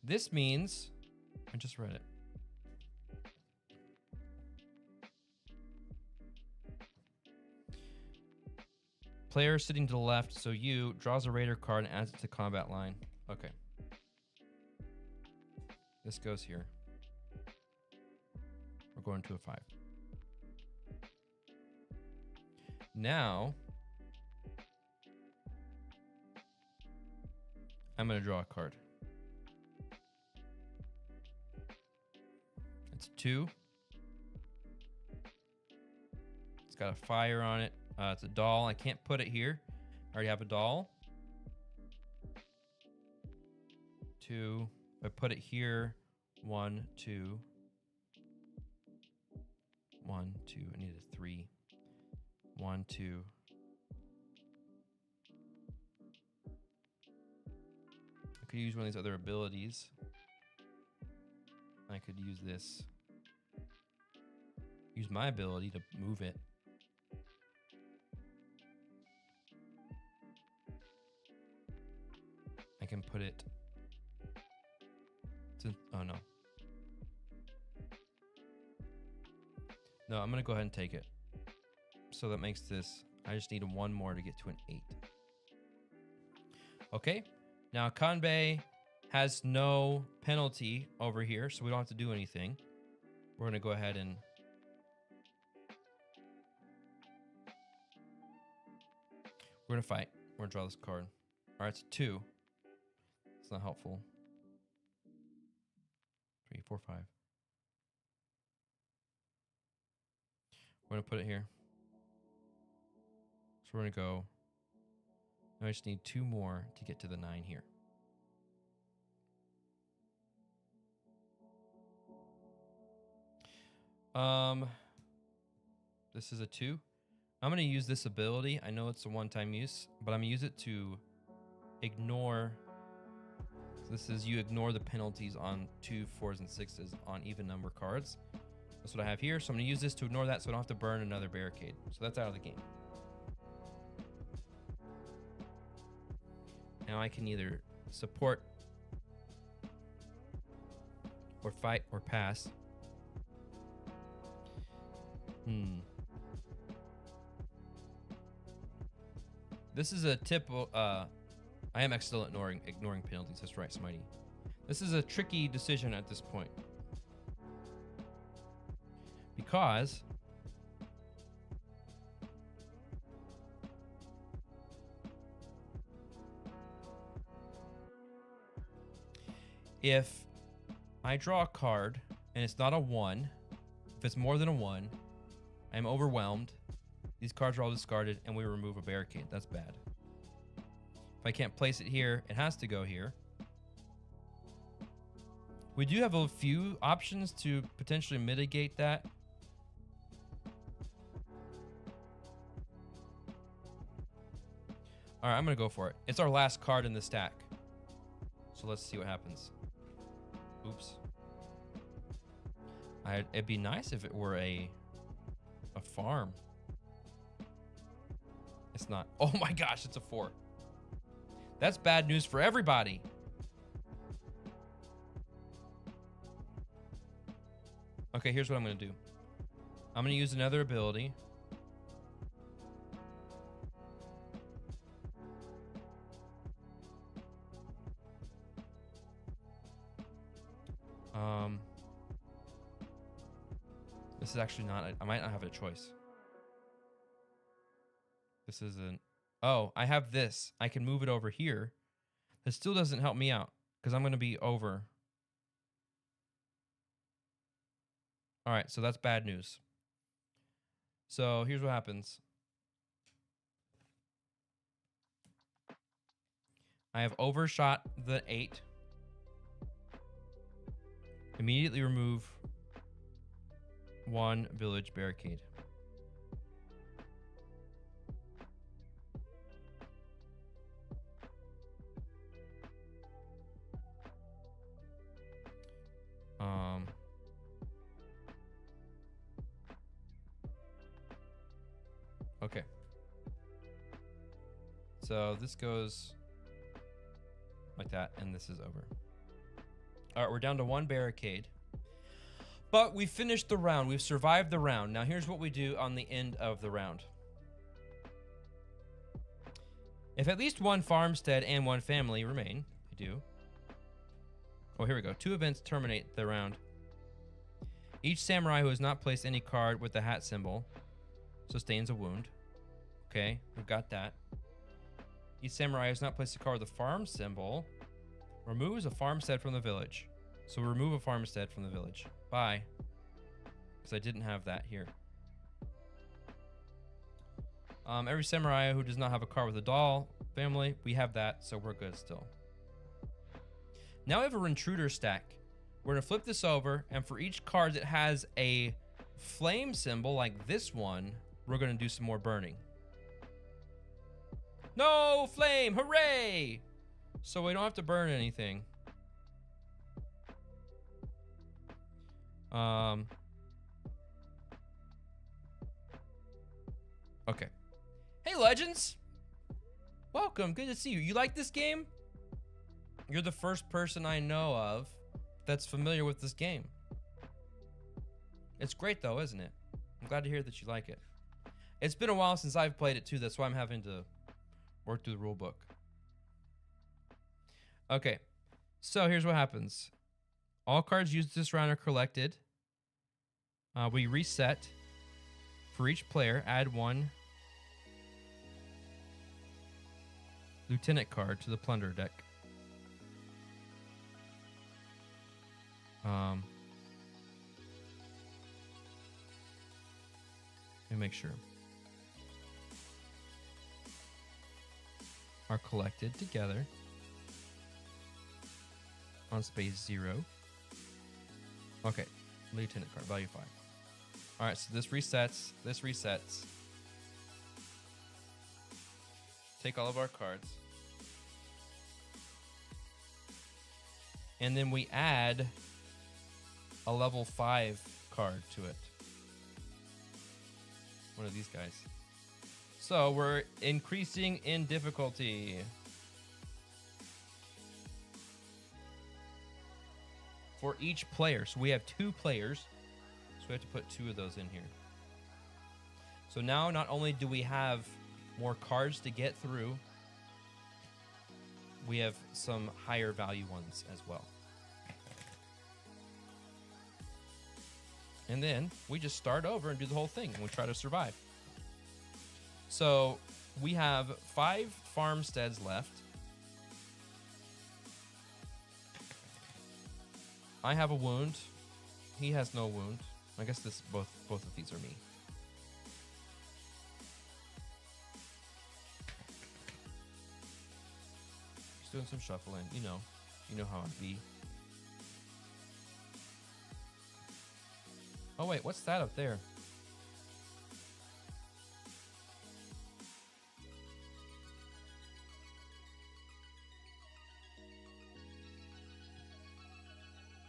A: This means, I just read it. Player sitting to the left, so you draws a raider card and adds it to combat line. Okay. This goes here. We're going to a 5. Now, I'm going to draw a card. It's 2. It's got a fire on it. It's a doll. I can't put it here. I already have a doll. 2. If I put it here. 1, 2. 1, 2. I need a 3. 1, 2. I could use one of these other abilities. I could use this. Use my ability to move it. I can put it Oh no. No, I'm gonna go ahead and take it. So that makes this, I just need one more to get to an 8. Okay, now Kanbei has no penalty over here, so we don't have to do anything. We're gonna go ahead and we're gonna fight. We're gonna draw this card. All right, it's a 2. It's not helpful. 3, 4, 5. We're gonna put it here. So we're gonna go. Now I just need 2 more to get to the 9 here. This is a 2. I'm gonna use this ability. I know it's a one-time use, but I'm gonna use it to ignore. So this is you ignore the penalties on 2, 4s, and 6s on even number cards. That's what I have here. So I'm gonna use this to ignore that so I don't have to burn another barricade. So that's out of the game. Now I can either support or fight or pass. This is a typical, I am still ignoring penalties. That's right, Smitey. This is a tricky decision at this point. Because if I draw a card and it's not a 1, if it's more than a 1, I'm overwhelmed. These cards are all discarded and we remove a barricade. That's bad. If I can't place it here, it has to go here. We do have a few options to potentially mitigate that. All right, I'm gonna go for it. It's our last card in the stack. So let's see what happens. Oops. It'd be nice if it were a farm. It's not. Oh my gosh, it's a 4. That's bad news for everybody. Okay, here's what I'm gonna do. I'm gonna use another ability. This is actually not, I might not have a choice. This isn't, oh, I have this. I can move it over here. This still doesn't help me out because I'm going to be over. All right, so that's bad news. So here's what happens. I have overshot the 8. Immediately remove 1 village barricade. Okay. So this goes like that, and this is over. All right, we're down to 1 barricade. But we finished the round. We've survived the round. Now here's what we do on the end of the round. If at least 1 farmstead and 1 family remain, we do. Oh, here we go. 2 events terminate the round. Each samurai who has not placed any card with the hat symbol sustains a wound. Okay, we've got that. Each samurai who has not placed a card with the farm symbol removes a farmstead from the village. So remove a farmstead from the village. Bye. Because I didn't have that here. Every samurai who does not have a card with a doll family, we have that, so we're good still. Now we have an intruder stack. We're gonna flip this over, and for each card that has a flame symbol like this one, we're gonna do some more burning. No flame, hooray! So we don't have to burn anything. Okay. Hey, Legends! Welcome, good to see you. You like this game? You're the first person I know of that's familiar with this game. It's great though, isn't it? I'm glad to hear that you like it. It's been a while since I've played it too. That's why I'm having to work through the rule book. Okay, so here's what happens. All cards used this round are collected. We reset. For each player, add 1 lieutenant card to the plunder deck. Let me make sure. Are collected together on space 0. Okay, lieutenant card, value 5. All right, so this resets. This resets. Take all of our cards. And then we add a level 5 card to it. One of these guys. So we're increasing in difficulty. For each player. So we have 2 players. So we have to put 2 of those in here. So now not only do we have more cards to get through, we have some higher value ones as well. And then we just start over and do the whole thing and we try to survive. So we have 5 farmsteads left. I have a wound. He has no wound. I guess this both of these are me. Just doing some shuffling, you know how it be. Oh wait, what's that up there?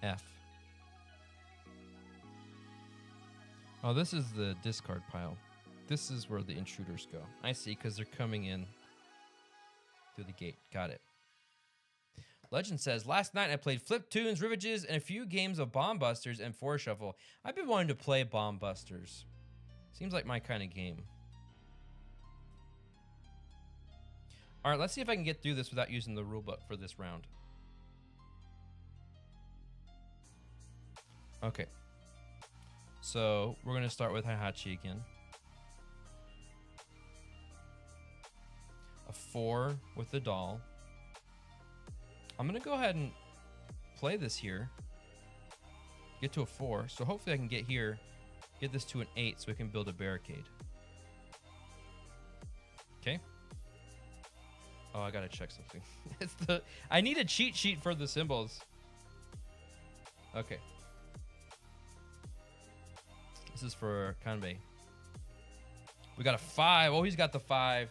A: F. Oh, this is the discard pile. This is where the intruders go. I see, because they're coming in through the gate. Got it. Legend says, last night I played Flip Tunes, Rivages, and a few games of Bomb Busters and 4 Shuffle. I've been wanting to play Bomb Busters. Seems like my kind of game. All right, let's see if I can get through this without using the rulebook for this round. Okay. So we're going to start with Heihachi again. A 4 with the doll. I'm going to go ahead and play this here. Get to a 4. So hopefully I can get here, get this to an 8 so we can build a barricade. Okay. Oh, I got to check something. I need a cheat sheet for the symbols. Okay. This is for Kanbei. We got a 5. Oh, he's got the 5.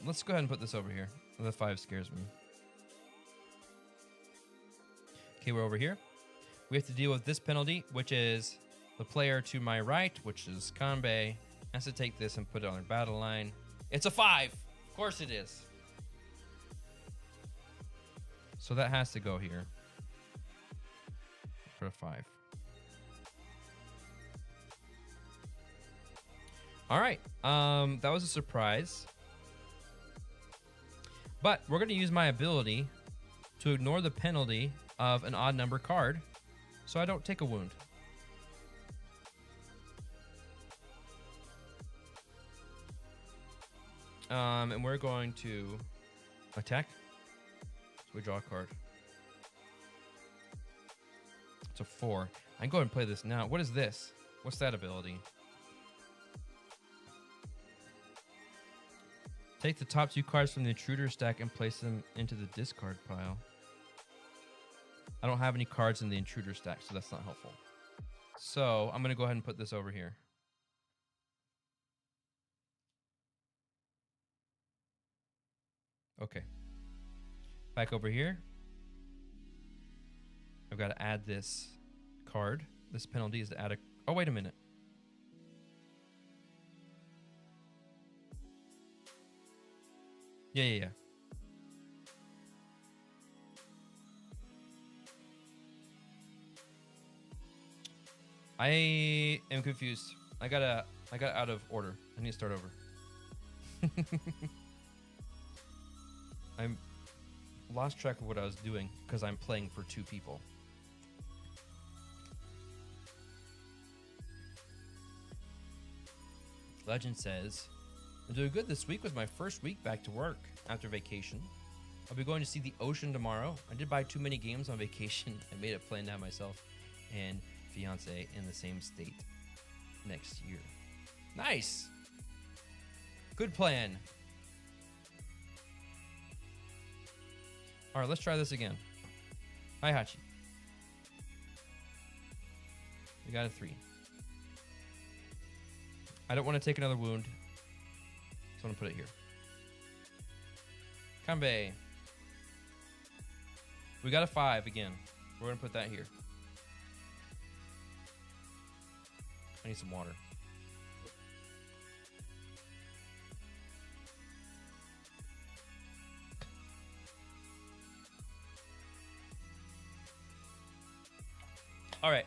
A: Let's go ahead and put this over here. The 5 scares me. Okay, we're over here. We have to deal with this penalty, which is the player to my right, which is Kanbei, has to take this and put it on their battle line. It's a 5. Of course it is. So that has to go here for a 5. All right. That was a surprise. But we're going to use my ability to ignore the penalty of an odd number card so I don't take a wound. And we're going to attack. So we draw a card. It's a 4. I can go ahead and play this now. What is this? What's that ability? Take the top 2 cards from the intruder stack and place them into the discard pile. I don't have any cards in the intruder stack, so that's not helpful. So I'm going to go ahead and put this over here. Okay. Back over here. I've got to add this card. This penalty is to add a... Oh, wait a minute. Yeah, yeah, yeah. I am confused. I got out of order. I need to start over. I'm lost track of what I was doing because I'm playing for 2 people. Legend says, I'm doing good this week with my first week back to work after vacation. I'll be going to see the ocean tomorrow. I did buy too many games on vacation. I made a plan to have myself and fiance in the same state next year. Nice. Good plan. All right, let's try this again. Hi, Hachi. We got a 3. I don't want to take another wound, so I'm going to put it here. Kanbei. We got a 5 again. We're going to put that here. I need some water. All right.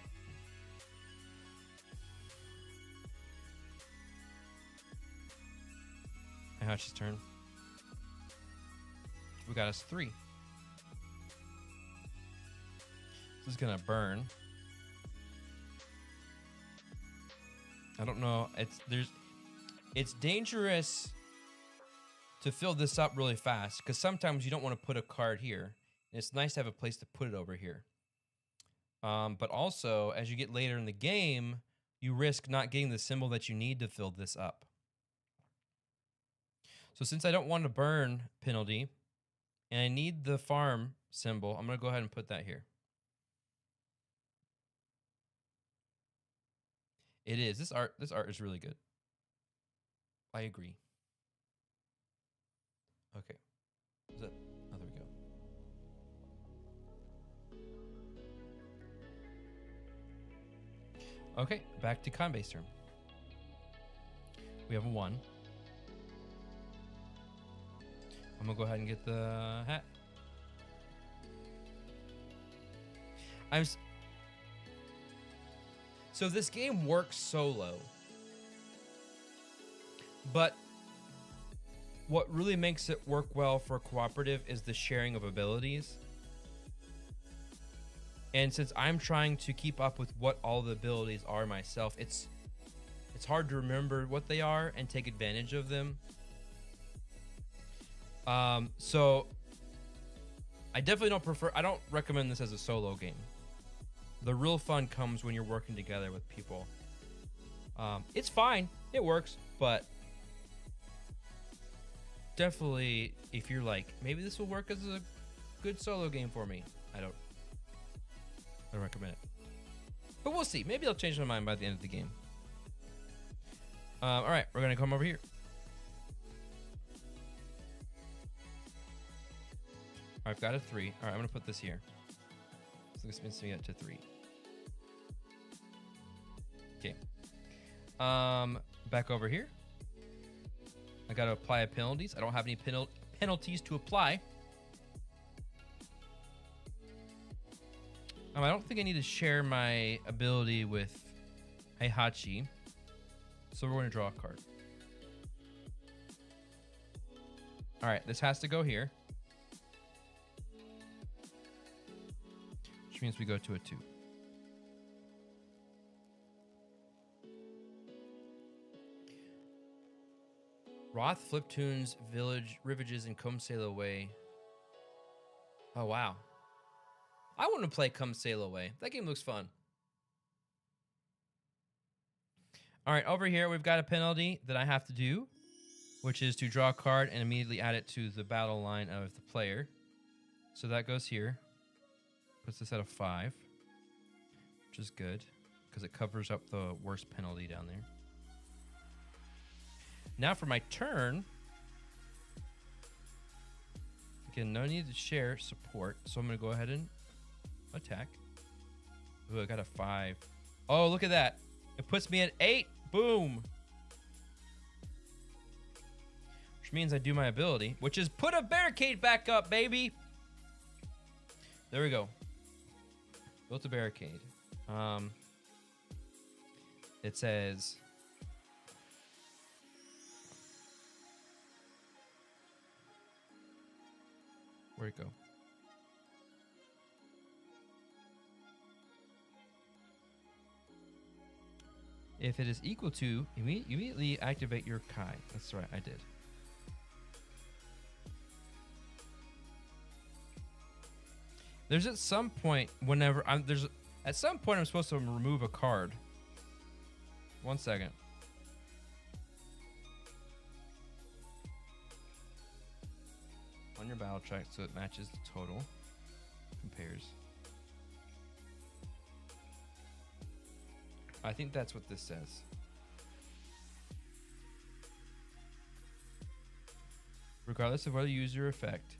A: Hachi's turn. We got us 3. This is gonna burn. I don't know. It's dangerous to fill this up really fast because sometimes you don't want to put a card here. And it's nice to have a place to put it over here. But also, as you get later in the game, you risk not getting the symbol that you need to fill this up. So since I don't want a burn penalty, and I need the farm symbol, I'm going to go ahead and put that here. It is. This art is really good. I agree. Okay. Is that? Oh, there we go. Okay, back to Kanbei's turn. We have a 1. I'm gonna go ahead and get the hat. So this game works solo, but what really makes it work well for cooperative is the sharing of abilities. And since I'm trying to keep up with what all the abilities are myself, it's hard to remember what they are and take advantage of them. So I definitely I don't recommend this as a solo game. The real fun comes when you're working together with people. It's fine, it works, but definitely if you're like, maybe this will work as a good solo game for me, I don't recommend it. But we'll see. Maybe I'll change my mind by the end of the game. All right, we're gonna come over here. I've got a 3. All right, I'm gonna put this here. So this means me up to 3. Okay. Back over here. I gotta apply penalties. I don't have any penalties to apply. I don't think I need to share my ability with Heihachi. So we're gonna draw a card. All right, this has to go here. Which means we go to a 2. Roth, Fliptoons, Village, Rivages, and Come Sail Away. Oh, wow. I want to play Come Sail Away. That game looks fun. All right, over here, we've got a penalty that I have to do, which is to draw a card and immediately add it to the battle line of the player. So that goes here. Puts this at a 5, which is good because it covers up the worst penalty down there. Now for my turn. Again, no need to share support, so I'm going to go ahead and attack. Ooh, I got a 5. Oh, look at that. It puts me at 8. Boom. Which means I do my ability, which is put a barricade back up, baby. There we go. Built a barricade. It says where'd it go? If it is equal to, immediately activate your Kai. That's right, I did. There's at some point whenever at some point I'm supposed to remove a card. 1 second. On your battle track so it matches the total. Compares. I think that's what this says. Regardless of whether you use your effect,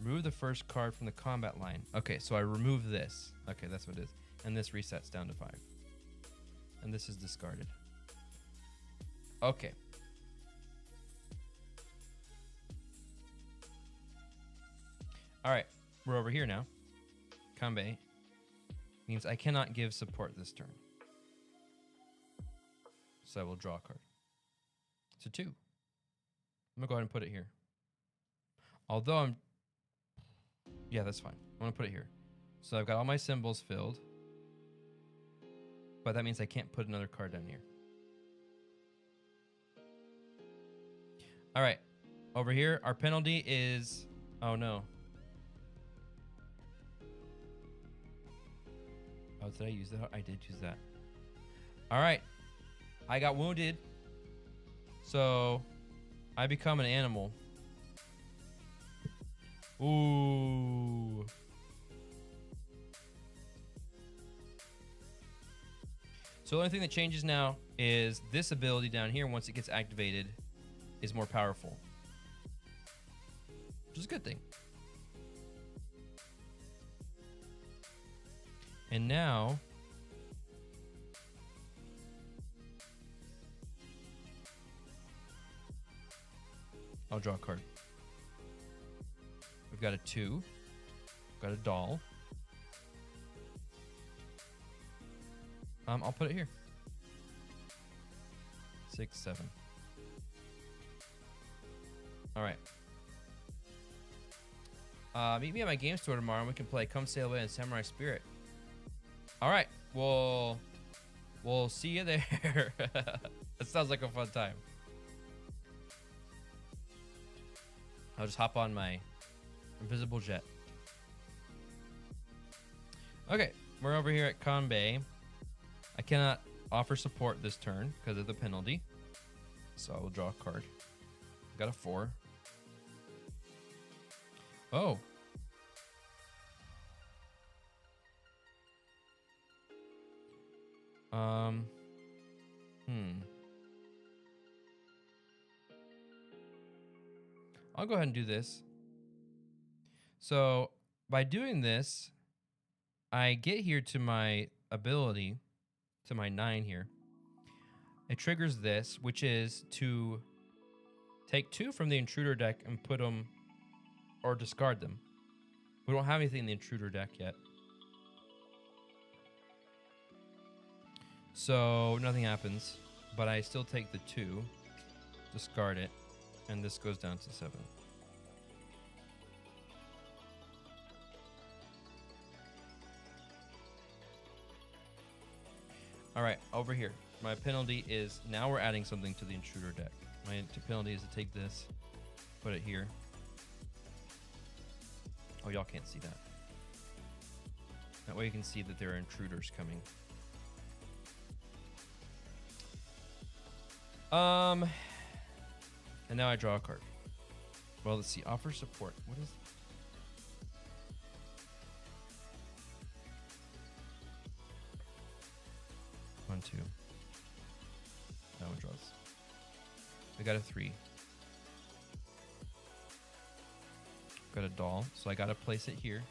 A: remove the first card from the combat line. Okay, so I remove this. Okay, that's what it is. And this resets down to 5. And this is discarded. Okay. All right, we're over here now. Kanbei means I cannot give support this turn. So I will draw a card. It's a 2. I'm gonna go ahead and put it here. Although yeah, that's fine. I'm gonna put it here. So I've got all my symbols filled. But that means I can't put another card down here. All right, over here, our penalty is, oh no. Oh, did I use that? I did use that. All right, I got wounded. So I become an animal. Ooh. So the only thing that changes now is this ability down here, once it gets activated, is more powerful. Which is a good thing. And now I'll draw a card. We've got a 2. We've got a doll. I'll put it here. 6, 7. All right. Meet me at my game store tomorrow and we can play Come Sail Away and Samurai Spirit. All right. We'll see you there. That sounds like a fun time. I'll just hop on my invisible jet. Okay, we're over here at Kanbei. I cannot offer support this turn because of the penalty. So I will draw a card. Got a 4. Oh. I'll go ahead and do this. So by doing this, I get here to my ability, to my 9 here. It triggers this, which is to take 2 from the intruder deck and put them, or discard them. We don't have anything in the intruder deck yet. So nothing happens, but I still take the 2, discard it, and this goes down to 7. All right, over here. My penalty is, now we're adding something to the intruder deck. My penalty is to take this, put it here. Oh, y'all can't see that. That way you can see that there are intruders coming. And now I draw a card. Well, let's see. Offer support. What is... 1, 2. That one draws. I got a 3. Got a doll, so I gotta place it here.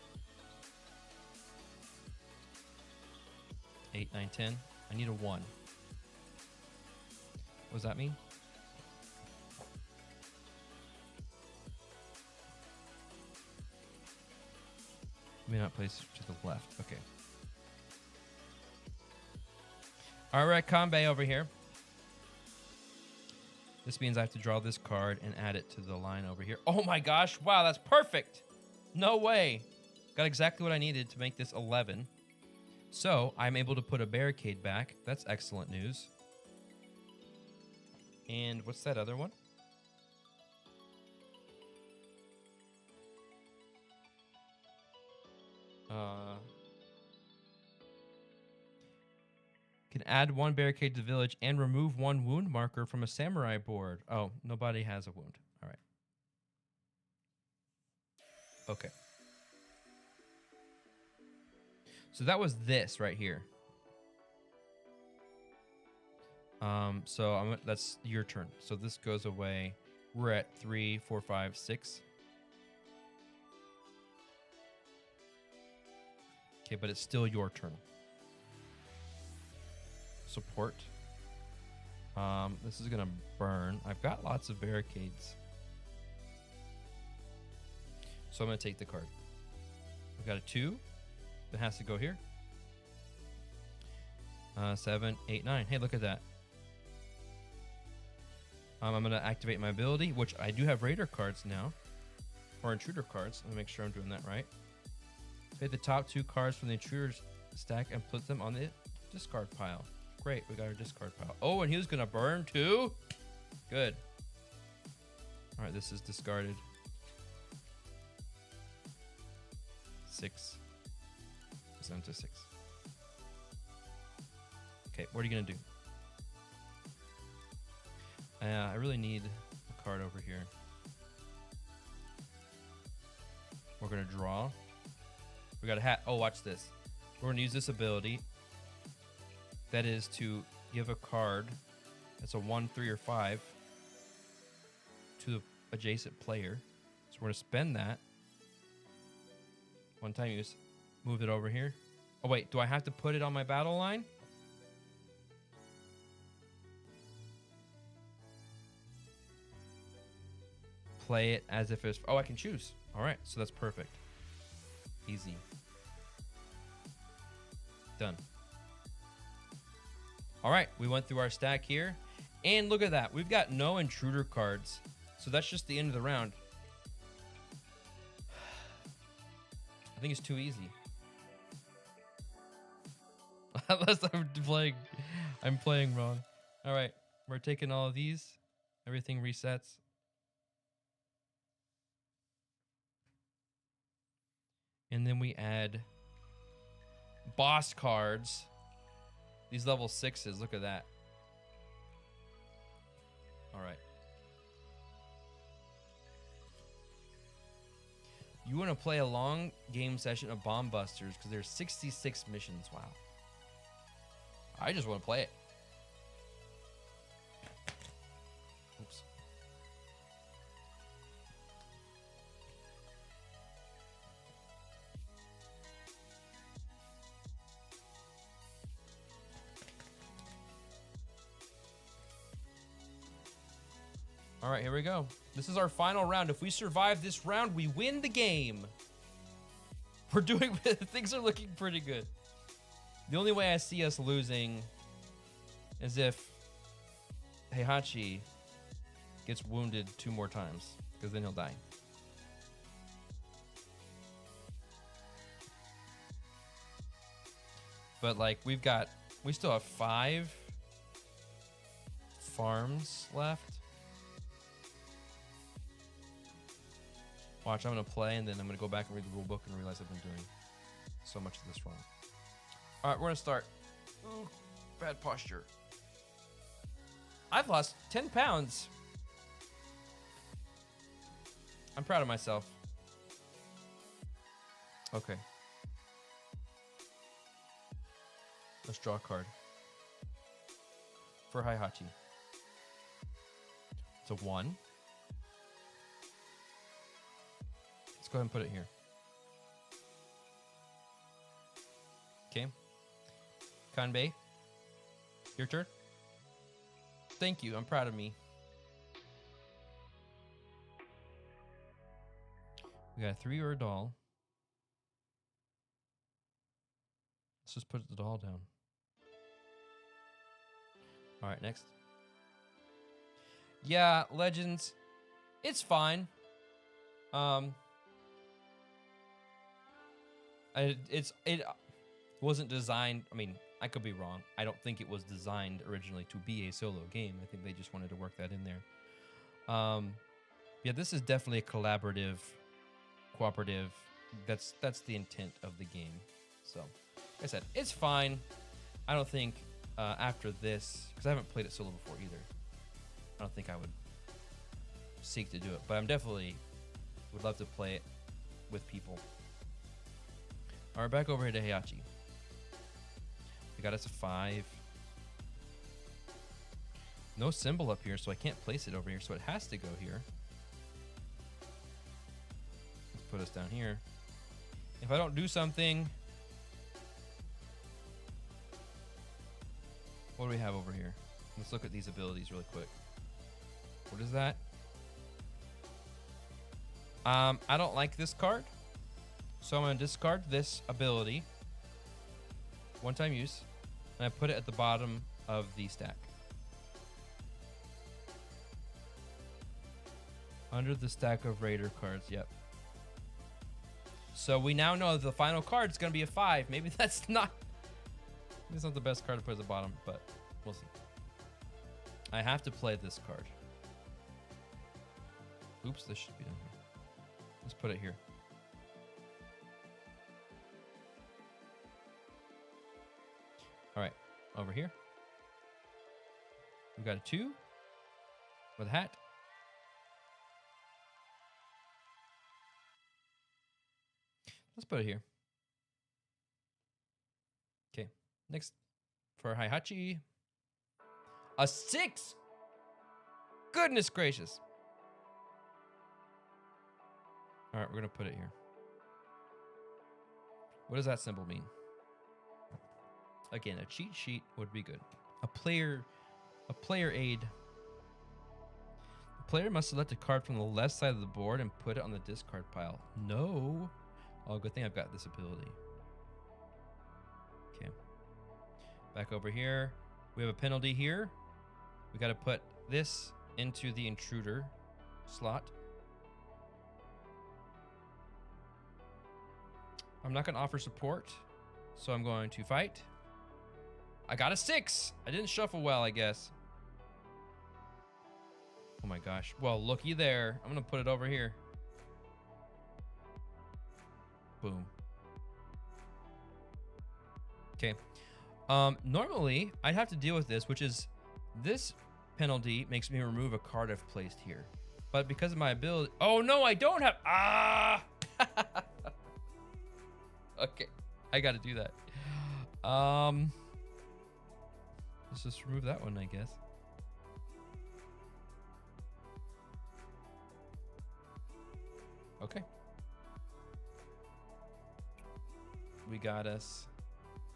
A: 8, 9, 10. I need a 1. What does that mean? May not place to the left. Okay. All right, Kanbei over here. This means I have to draw this card and add it to the line over here. Oh my gosh. Wow, that's perfect. No way. Got exactly what I needed to make this 11. So I'm able to put a barricade back. That's excellent news. And what's that other one? Can add 1 barricade to the village and remove 1 wound marker from a samurai board. Oh, nobody has a wound. All right. Okay. So that was this right here. So that's your turn. So this goes away. We're at 3, 4, 5, 6. Okay, but it's still your turn. Support. This is gonna burn. I've got lots of barricades. So I'm gonna take the card. We've got a 2 that has to go here. 7, 8, 9. Hey, look at that. I'm gonna activate my ability, which I do have raider cards now. Or intruder cards. Let me make sure I'm doing that right. Take the top 2 cards from the intruder's stack and put them on the discard pile. Great, we got our discard pile. Oh, and he was gonna burn too? Good. All right, this is discarded. 6. It's down to 6. Okay, what are you gonna do? I really need a card over here. We're gonna draw. We got a hat. Oh, watch this. We're gonna use this ability. That is to give a card that's a 1, 3, or 5 to the adjacent player. So we're gonna spend that. 1 time use. Move it over here. Oh wait, do I have to put it on my battle line? Play it as if it's... Oh, I can choose. All right, so that's perfect. Easy. Done. All right, we went through our stack here. And look at that. We've got no intruder cards. So that's just the end of the round. I think it's too easy. Unless I'm playing wrong. All right, we're taking all of these. Everything resets. And then we add boss cards. These level 6s, look at that. All right. You want to play a long game session of Bomb Busters because there's 66 missions. Wow. I just want to play it. Oops. All right, here we go. This is our final round. If we survive this round, we win the game. We're doing... Things are looking pretty good. The only way I see us losing is if Heihachi gets wounded 2 more times, because then he'll die. But like we still have 5 farms left. Watch, I'm gonna play and then I'm gonna go back and read the rule book and realize I've been doing so much of this wrong. All right, we're gonna start. Ooh, bad posture. I've lost 10 pounds. I'm proud of myself. Okay. Let's draw a card. For Heihachi. It's a 1. Let's go ahead and put it here. Okay. Kanbei, your turn. Thank you. I'm proud of me. We got a 3 or a doll. just put it all down. All right, next. Yeah, Legends. It's fine. It wasn't designed. I mean, I could be wrong. I don't think it was designed originally to be a solo game. I think they just wanted to work that in there. Yeah, this is definitely a collaborative, cooperative. That's the intent of the game. So, like I said, it's fine. I don't think after this, because I haven't played it solo before either, I don't think I would seek to do it. But I'm definitely would love to play it with people. All right, back over here to Heihachi. We got us a 5. No symbol up here, so I can't place it over here, so it has to go here. Let's put us down here. If I don't do something... What do we have over here? Let's look at these abilities really quick. What is that? I don't like this card, so I'm going to discard this ability. One-time use. And I put it at the bottom of the stack. Under the stack of Raider cards, yep. So we now know the final card is going to be a 5. Maybe that's not the best card to put at the bottom, but we'll see. I have to play this card. Oops, this should be down here. Let's put it here. All right, over here. We've got a 2 with a hat. Let's put it here. Okay, next for Heihachi. A 6! Goodness gracious. All right, we're going to put it here. What does that symbol mean? Again, a cheat sheet would be good. A player aid. The player must select a card from the left side of the board and put it on the discard pile. No. Oh, good thing I've got this ability. Okay. Back over here. We have a penalty here. We got to put this into the intruder slot. I'm not going to offer support, so I'm going to fight. I got a 6. I didn't shuffle well, I guess. Oh my gosh. Well, looky there. I'm going to put it over here. Boom. Okay. Normally, I'd have to deal with this, which is this penalty makes me remove a card I've placed here. But because of my ability... Oh, no, I don't have... Ah! Okay. I got to do that. Let's just remove that one, I guess. Okay. We got us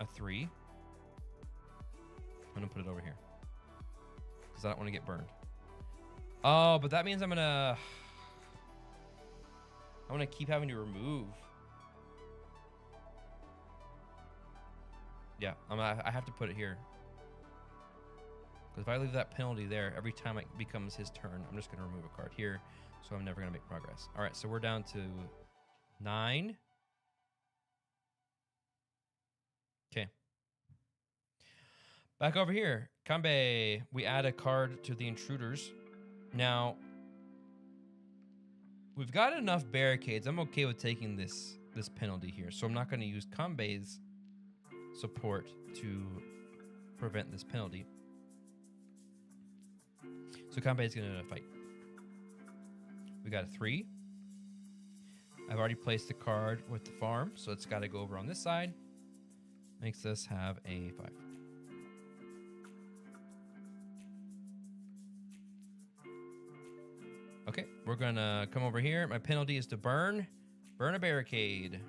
A: a 3. I'm gonna put it over here because I don't want to get burned. Oh, but that means I'm gonna keep having to remove. Yeah, I have to put it here. Because if I leave that penalty there, every time it becomes his turn, I'm just going to remove a card here. So I'm never going to make progress. All right, so we're down to 9. Okay. Back over here. Kanbei. We add a card to the intruders. Now, we've got enough barricades. I'm okay with taking this penalty here. So I'm not going to use Kanbei's support to prevent this penalty. So Kanbei is going to fight. We got a 3. I've already placed the card with the farm, so it's got to go over on this side. Makes us have a 5. Okay, we're going to come over here. My penalty is to burn. Burn a barricade.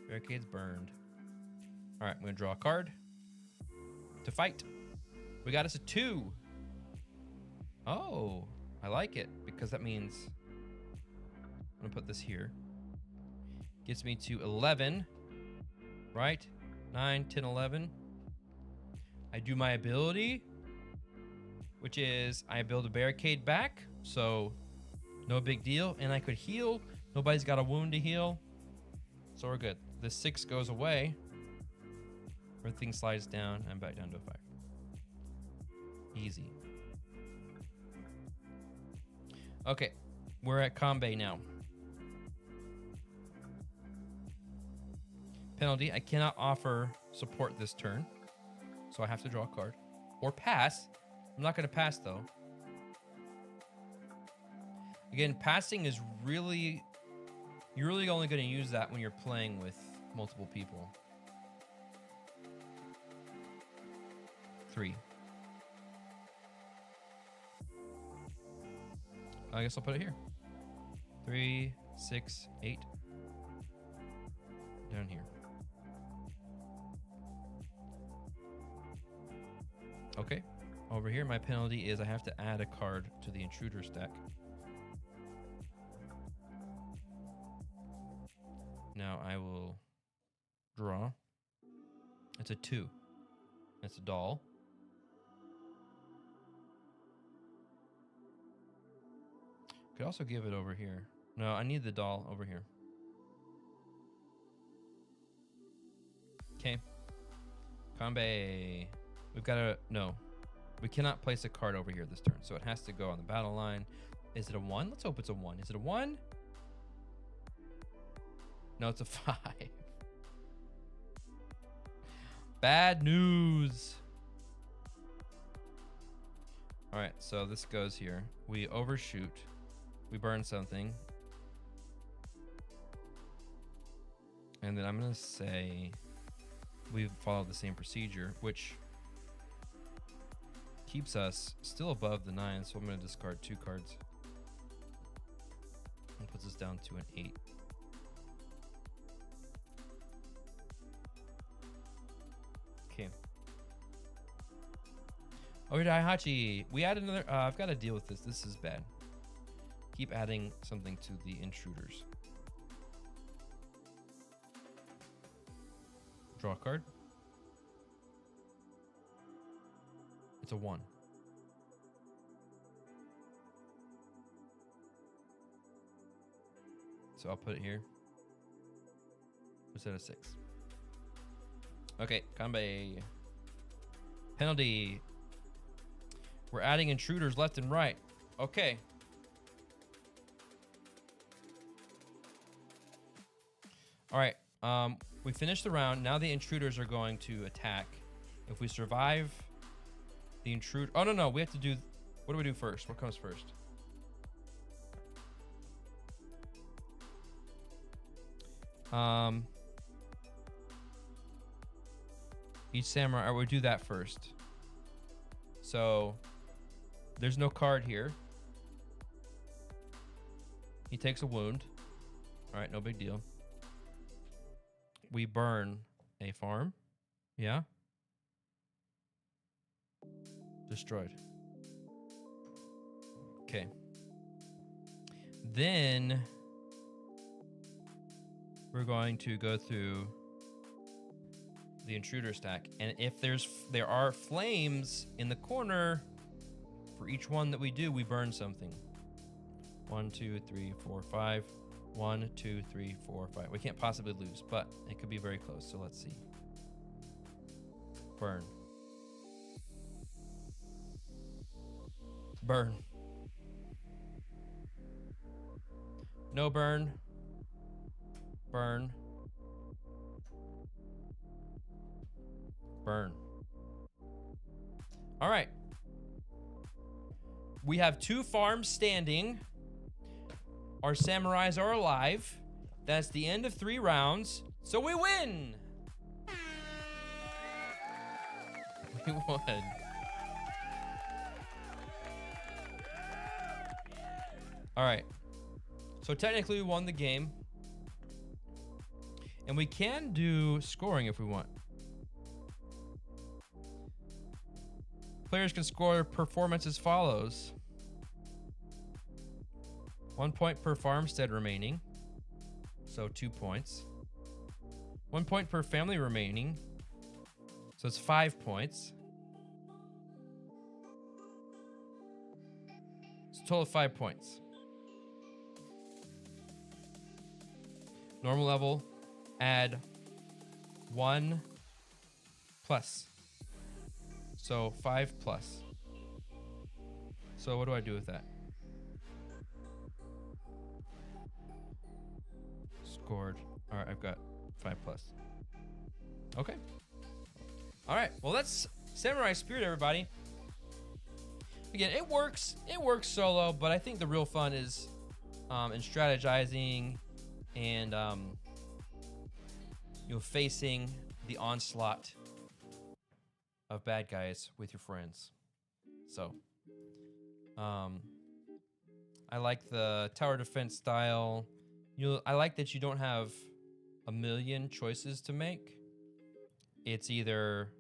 A: Barricade's burned. All right, I'm going to draw a card to fight. We got us a 2. Oh, I like it because that means I'm going to put this here. Gets me to 11, right? 9, 10, 11. I do my ability, which is I build a barricade back, so no big deal. And I could heal. Nobody's got a wound to heal, so we're good. The 6 goes away. Everything slides down. I'm back down to a 5. Easy. Okay, we're at Combe now. Penalty, I cannot offer support this turn, so I have to draw a card. Or pass. I'm not going to pass, though. Again, passing is really... You're really only going to use that when you're playing with multiple people. 3. I guess I'll put it here. 3, 6, 8. Down here. Okay. Over here, my penalty is I have to add a card to the intruder stack. Now I will draw. It's a 2. It's a doll. Could also give it over here. No, I need the doll over here. Okay. Combe. We've got to... No. We cannot place a card over here this turn, so it has to go on the battle line. Is it a 1? Let's hope it's a 1. Is it a 1? No, it's a 5. Bad news. All right, so this goes here. We overshoot. We burn something. And then I'm going to say we follow the same procedure, which keeps us still above the 9, so I'm going to discard 2 cards. And puts us down to an 8. Okay. Oh, Daihachi. We add another... I've got to deal with this. This is bad. Keep adding something to the intruders. Draw a card. It's a 1. So I'll put it here. Instead of 6. Okay, Combe. Penalty. We're adding intruders left and right. Okay. All right. We finished the round. Now the intruders are going to attack. If we survive the intruder... Oh, no. We have to do... What do we do first? What comes first? Each samurai... Or we do that first. So... There's no card here. He takes a wound. All right, no big deal. We burn a farm. Yeah. Destroyed. Okay. Then we're going to go through the intruder stack, and if there are flames in the corner, for each one that we do, we burn something. 1, 2, 3, 4, 5. 1, 2, 3, 4, 5. We can't possibly lose, but it could be very close. So let's see. Burn. Burn. No burn. Burn. Burn. All right. We have 2 farms standing. Our samurais are alive. That's the end of 3 rounds. So we win. We won. All right. So technically we won the game. And we can do scoring if we want. Players can score performance as follows. 1 point per farmstead remaining. So 2 points. 1 point per family remaining. So it's 5 points. It's a total of 5 points. Normal level, add 1 plus. So 5 plus. So what do I do with that? Scored. All right, I've got 5 plus. Okay. All right. Well, that's Samurai Spirit, everybody. Again, it works. It works solo, but I think the real fun is in strategizing and facing the onslaught of bad guys with your friends. So, I like the tower defense style. I like that you don't have a million choices to make. It's either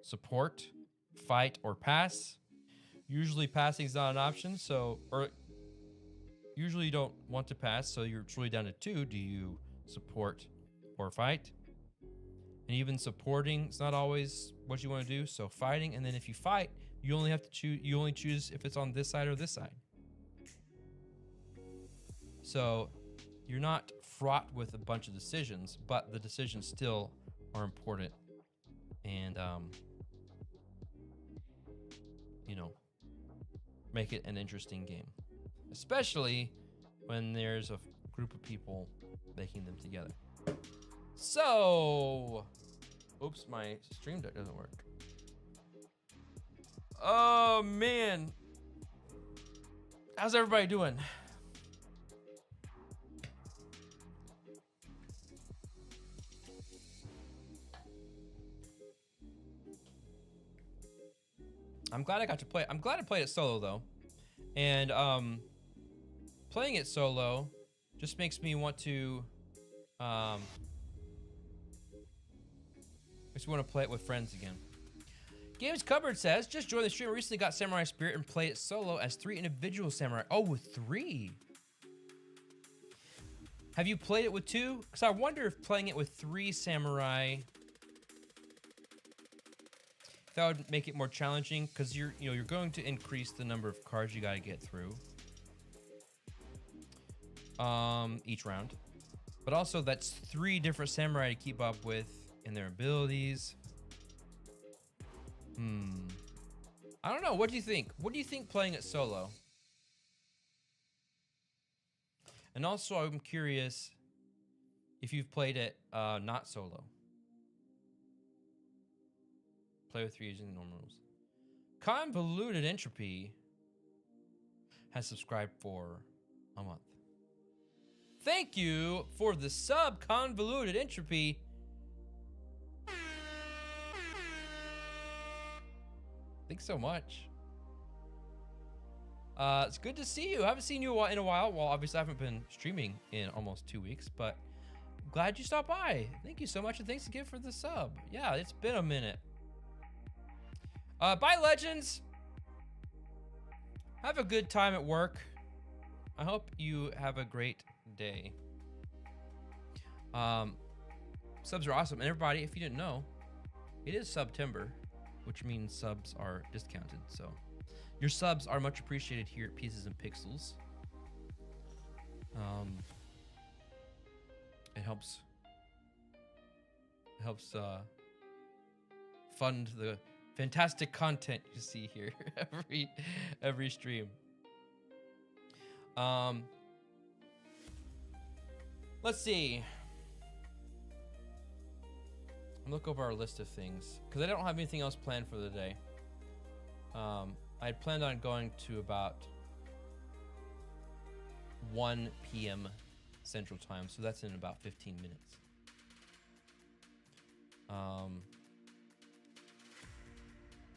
A: support, fight, or pass. Usually passing is not an option, or usually you don't want to pass, so you're truly down to 2. Do you support or fight? And even supporting is not always what you want to do, so fighting, and then if you fight, you only have to choose. You only choose if it's on this side or this side. So you're not fraught with a bunch of decisions, but the decisions still are important, and make it an interesting game, especially when there's a group of people making them together. So, oops, my stream deck doesn't work. Oh man, how's everybody doing? I'm glad I got to play. I'm glad I played it solo though, and playing it solo just makes me want to play it with friends again. Games Cupboard says, just joined the stream. I recently got Samurai Spirit and played it solo as 3 individual samurai. Oh, with 3. Have you played it with 2? Because I wonder if playing it with 3 samurai, that would make it more challenging, because you're going to increase the number of cards you got to get through each round. But also that's 3 different samurai to keep up with and their abilities. I don't know. What do you think? What do you think playing it solo? And also, I'm curious if you've played it not solo. Play with 3 using the normal rules. Convoluted Entropy has subscribed for a month. Thank you for the sub, Convoluted Entropy. Thanks so much. It's good to see you. I haven't seen you in a while. Well, obviously I haven't been streaming in almost 2 weeks, but I'm glad you stopped by. Thank you so much, and thanks again for the sub. Yeah, it's been a minute. Bye, Legends. Have a good time at work. I hope you have a great day. Subs are awesome. And everybody, if you didn't know, it is September, which means subs are discounted. So your subs are much appreciated here at Pieces and Pixels. It helps fund the fantastic content you see here every stream. Let's see. Look over our list of things, because I don't have anything else planned for the day. I had planned on going to about 1 p.m. Central Time, so that's in about 15 minutes.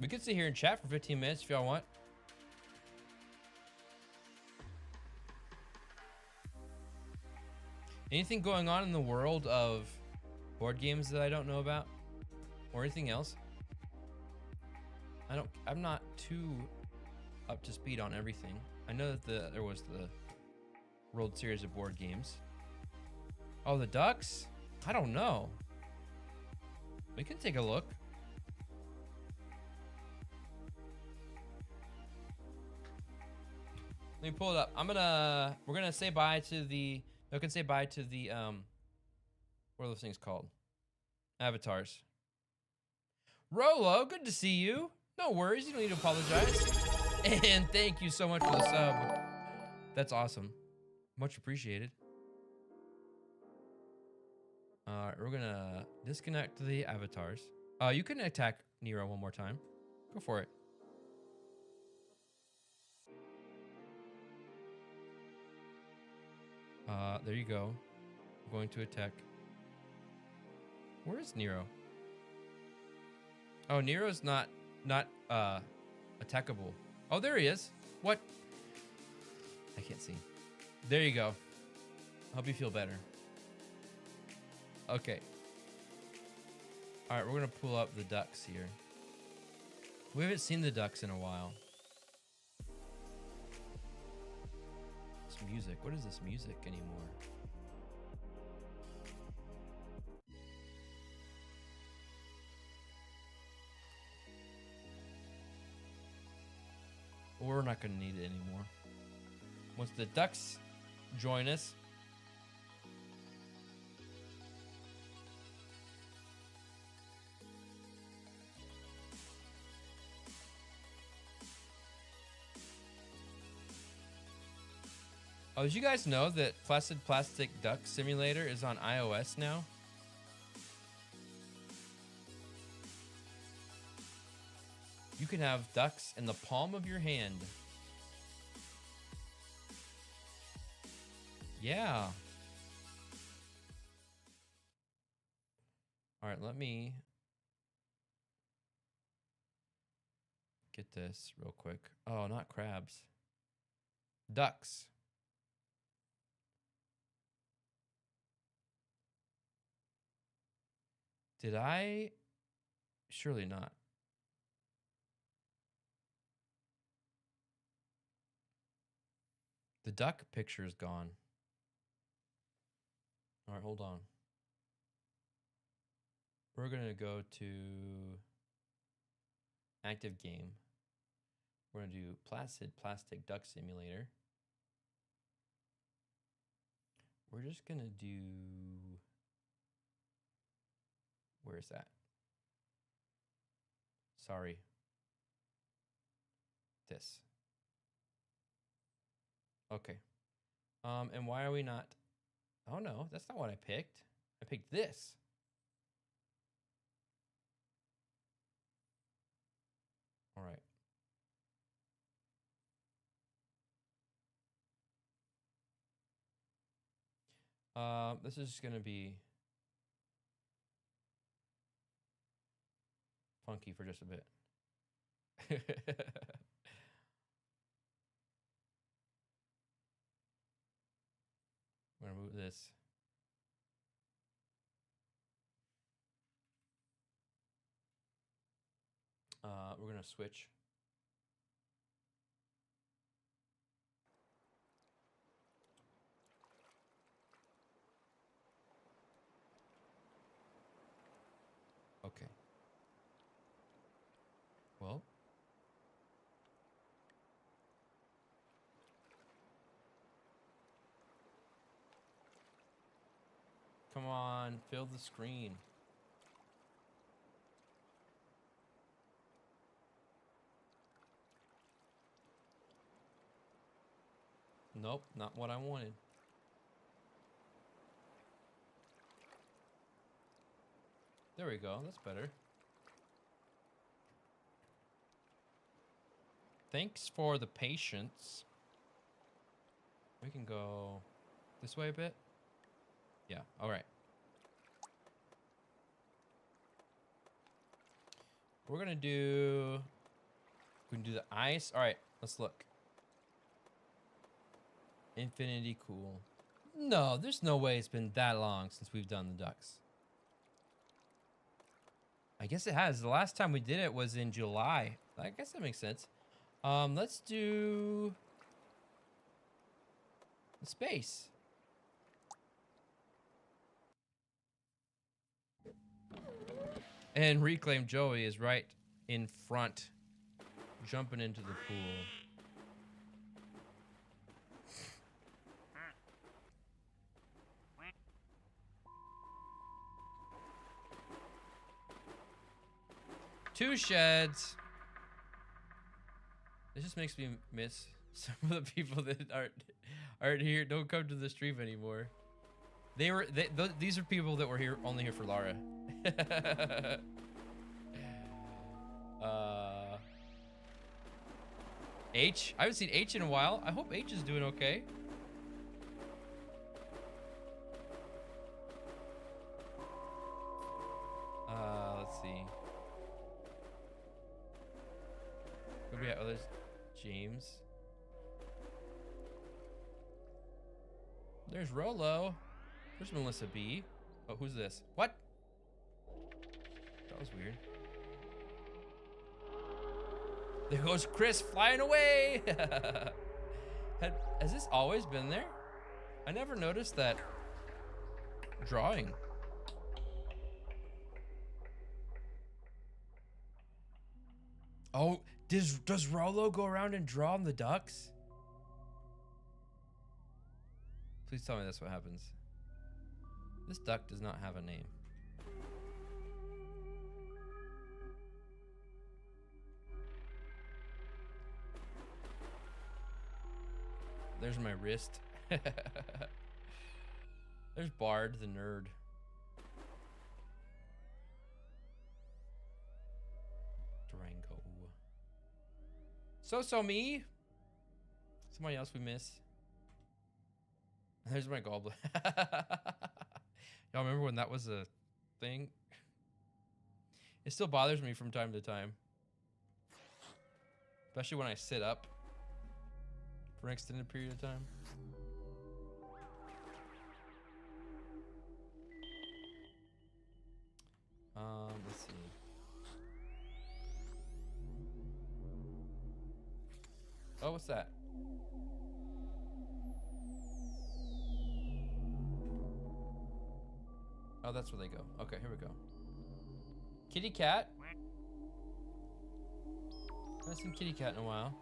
A: We could sit here and chat for 15 minutes if y'all want. Anything going on in the world of board games that I don't know about, or anything else? I'm not too up to speed on everything. I know that there was the World Series of board games. Oh, the Ducks? I don't know. We can take a look. Let me pull it up. We're gonna say bye to the, you can say bye to the, what are those things called? Avatars. Rolo, good to see you. No worries, you don't need to apologize. And thank you so much for the sub. That's awesome. Much appreciated. We're gonna disconnect the avatars. You can attack Nero one more time. Go for it. There you go. I'm going to attack. Where is Nero? Oh, Nero's not attackable. Oh, there he is. What? I can't see. There you go. Hope you feel better. Okay. All right, we're gonna pull up the ducks here. We haven't seen the ducks in a while. This music. What is this music anymore? We're not gonna need it anymore. Once the ducks join us. Oh, did you guys know that Placid Plastic Duck Simulator is on iOS now? You can have ducks in the palm of your hand. Yeah. All right, let me get this real quick. Oh, not crabs. Ducks. Did I? Surely not. The duck picture is gone. All right, hold on. We're going to go to active game. We're going to do Placid Plastic Duck Simulator. We're just going to do... Where is that? Sorry. This. Okay. And why are we not... Oh no, that's not what I picked. I picked this. All right. This is gonna be funky for just a bit. I'm gonna move this. We're gonna switch. Okay. Well. Come on, fill the screen. Nope, not what I wanted. There we go, that's better. Thanks for the patience. We can go this way a bit. Yeah, all right. We can do the ice. All right, let's look. Infinity cool. No, there's no way it's been that long since we've done the ducks. I guess it has. The last time we did it was in July. I guess that makes sense. Let's do the space. And Reclaim Joey is right in front, jumping into the pool. 2 sheds. This just makes me miss some of the people that aren't here. Don't come to the stream anymore. These are people that were here only here for Lara. H. I haven't seen H in a while. I hope H is doing okay. Let's see. What do we have? Oh, there's James. There's Rolo. There's Melissa B. Oh, who's this? What? That was weird. There goes Chris flying away. Has this always been there? I never noticed that drawing. Oh, does Rolo go around and draw on the ducks? Please tell me that's what happens. This duck does not have a name. There's my wrist. There's Bard, the nerd. Durango. So me. Somebody else we miss. There's my goblet. Y'all remember when that was a thing? It still bothers me from time to time. Especially when I sit up for an extended period of time. Let's see. Oh, what's that? Oh, that's where they go. Okay, here we go. Kitty cat. I haven't seen kitty cat in a while.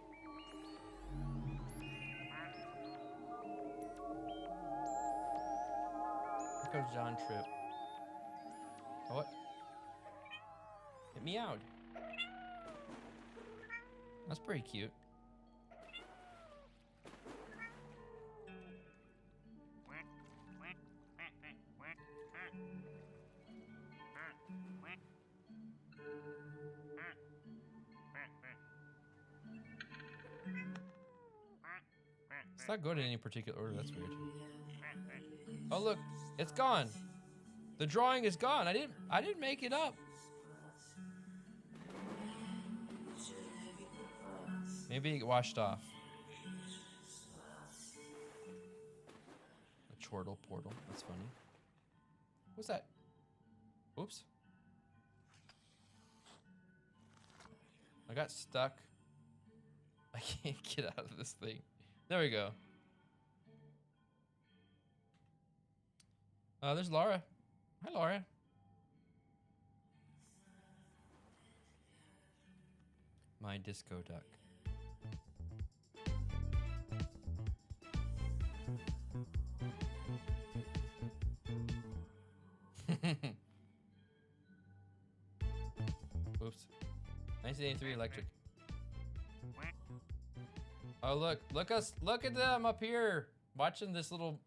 A: Here comes John Tripp. Oh, what? It meowed. That's pretty cute. It's not going in any particular order. That's weird. Oh look, it's gone. The drawing is gone. I didn't make it up. Maybe it washed off. A chortle portal. That's funny. What's that? Oops. I got stuck. I can't get out of this thing. There we go. There's Laura. Hi, Laura. My disco duck. Oops. 1983 electric. Oh look at them up here watching this little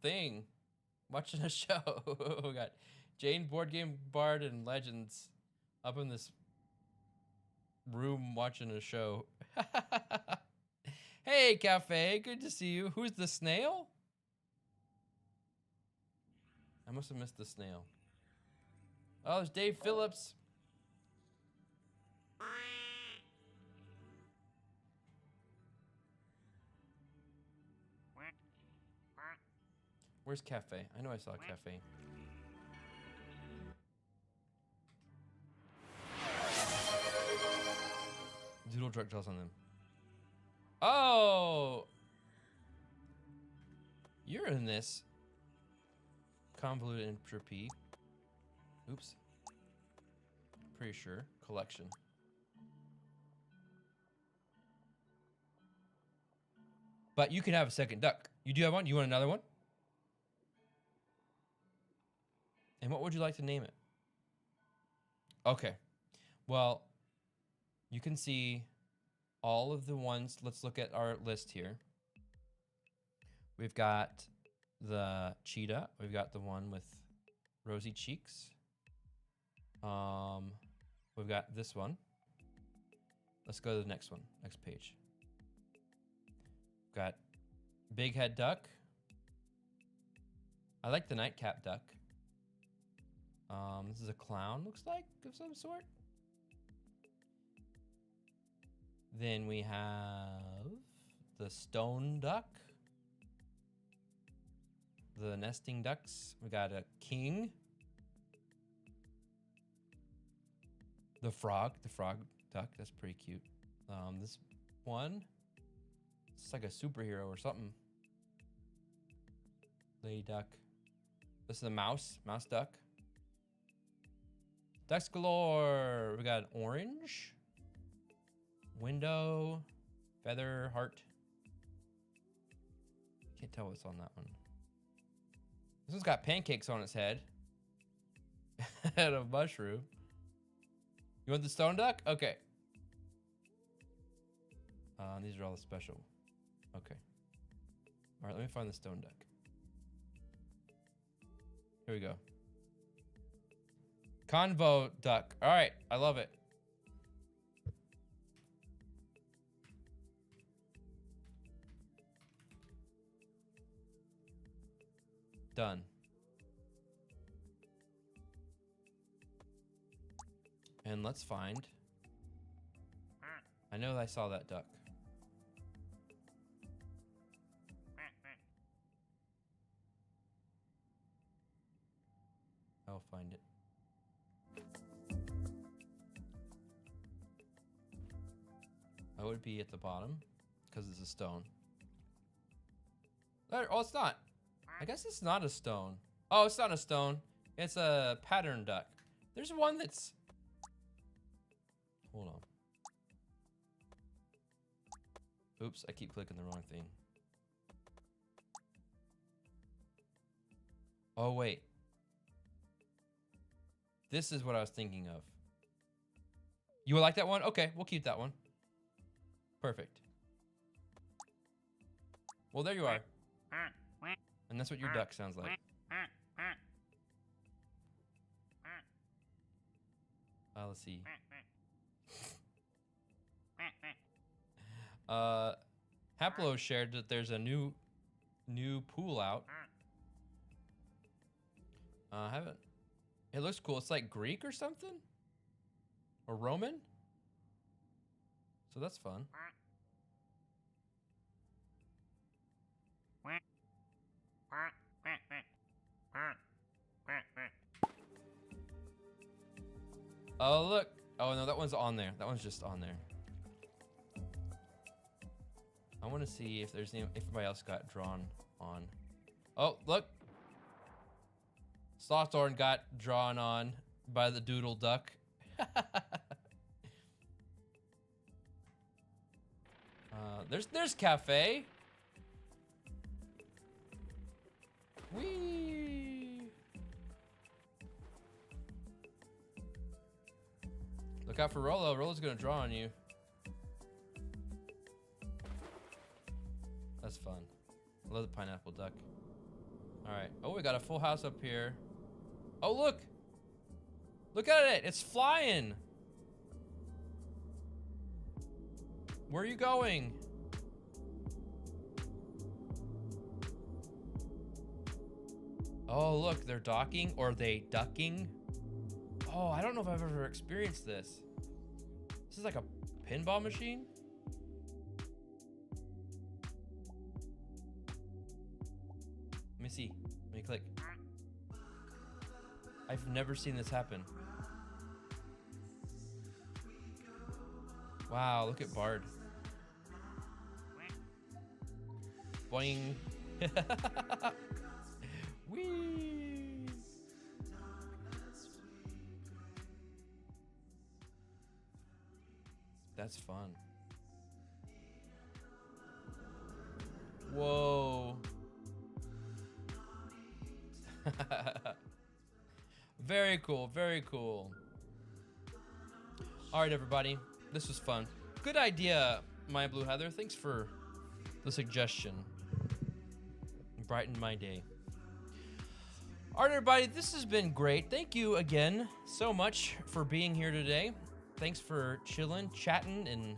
A: thing, watching a show. We got Jane, Board Game Bard, and Legends up in this room watching a show. Hey Cafe, good to see you. Who's the snail? I must have missed the snail. Oh, there's Dave Phillips. Where's Cafe? I know I saw Cafe. Doodle drug draws on them. Oh! You're in this. Convoluted entropy. Oops. Pretty sure. Collection. But you can have a second duck. You do have one? You want another one? And what would you like to name it? Okay. Well, You can see all of the ones. Let's look at our list here. We've got the cheetah. We've got the one with rosy cheeks. We've got this one. Let's go to the next one, next page. We've got big head duck. I like the nightcap duck. This is a clown, looks like, of some sort. Then we have the stone duck. The nesting ducks. We got a king. The frog duck, that's pretty cute. This one, it's like a superhero or something. Lady duck. This is a mouse duck. Ducks galore. We got orange. Window. Feather, heart. Can't tell what's on that one. This one's got pancakes on its head. And a mushroom. You want the stone duck? Okay. These are all the special. Okay. All right, let me find the stone duck. Here we go. Convo duck. All right, I love it. Done. And let's find. I know I saw that duck. I'll find it. I would be at the bottom because it's a stone. There, oh, it's not. I guess it's not a stone. Oh, it's not a stone. It's a pattern duck. There's one that's... Hold on. Oops, I keep clicking the wrong thing. Oh, wait. This is what I was thinking of. You would like that one? Okay, we'll keep that one. Perfect. Well, there you are. And that's what your duck sounds like. Let's see. Haplo shared that there's a new pool out. Haven't. It looks cool. It's like Greek or something, or Roman. So that's fun. Oh, look. Oh, no, that one's on there. That one's just on there. I want to see if there's if anybody else got drawn on. Oh, look. Sawthorn got drawn on by the doodle duck. There's Cafe. Whee! Look out for Rolo. Rolo's gonna draw on you. That's fun. I love the pineapple duck. All right. Oh, we got a full house up here. Oh, look. Look at it. It's flying. Where are you going? Oh, look. They're docking, or are they ducking? Oh, I don't know if I've ever experienced this. This is like a pinball machine? Let me see. Let me click. I've never seen this happen. Wow, look at Bard. Boing. Whee! That's fun. Whoa. Very cool, very cool. All right, everybody. This was fun. Good idea, My Blue Heather. Thanks for the suggestion. Brightened my day. All right, everybody, this has been great. Thank you again so much for being here today. Thanks for chilling, chatting, and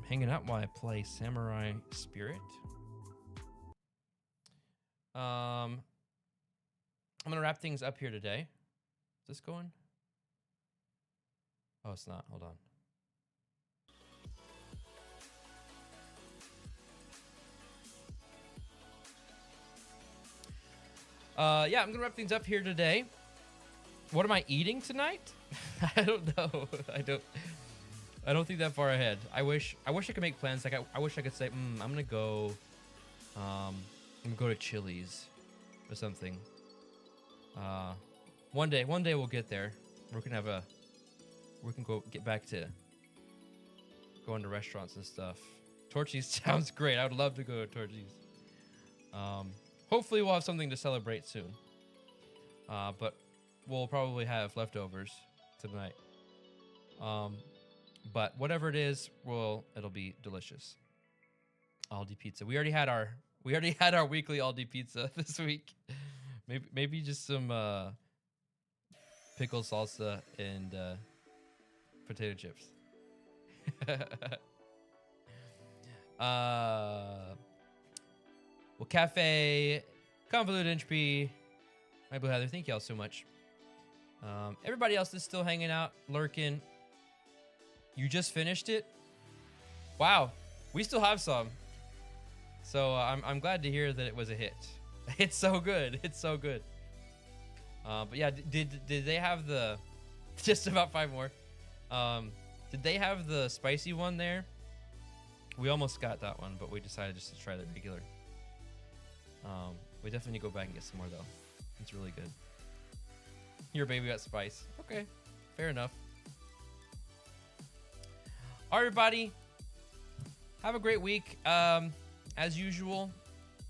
A: hanging out while I play Samurai Spirit. I'm gonna wrap things up here today. Is this going? Oh, it's not. Hold on. Yeah, I'm gonna wrap things up here today. What am I eating tonight? I don't know. I don't think that far ahead. I wish I could make plans. Like I wish I could say, I'm gonna go. I'm gonna go to Chili's or something. One day we'll get there. We can go get back to going to restaurants and stuff. Torchy's sounds great. I would love to go to Torchy's. Hopefully we'll have something to celebrate soon. But we'll probably have leftovers tonight. But whatever it is, it'll be delicious. Aldi pizza. We already had our weekly Aldi pizza this week. Maybe just some pickle salsa and potato chips. Well, Cafe, Convoluted Entropy, My Blue Heather, thank y'all so much. Everybody else is still hanging out, lurking. You just finished it? Wow, we still have some. So I'm glad to hear that it was a hit. It's so good. It's so good. But yeah, did they have the? Just about 5 more. Did they have the spicy one there? We almost got that one, but we decided just to try the regular. We definitely need to go back and get some more though. It's really good. Your baby got spice. Okay, fair enough. All right, everybody. Have a great week. As usual,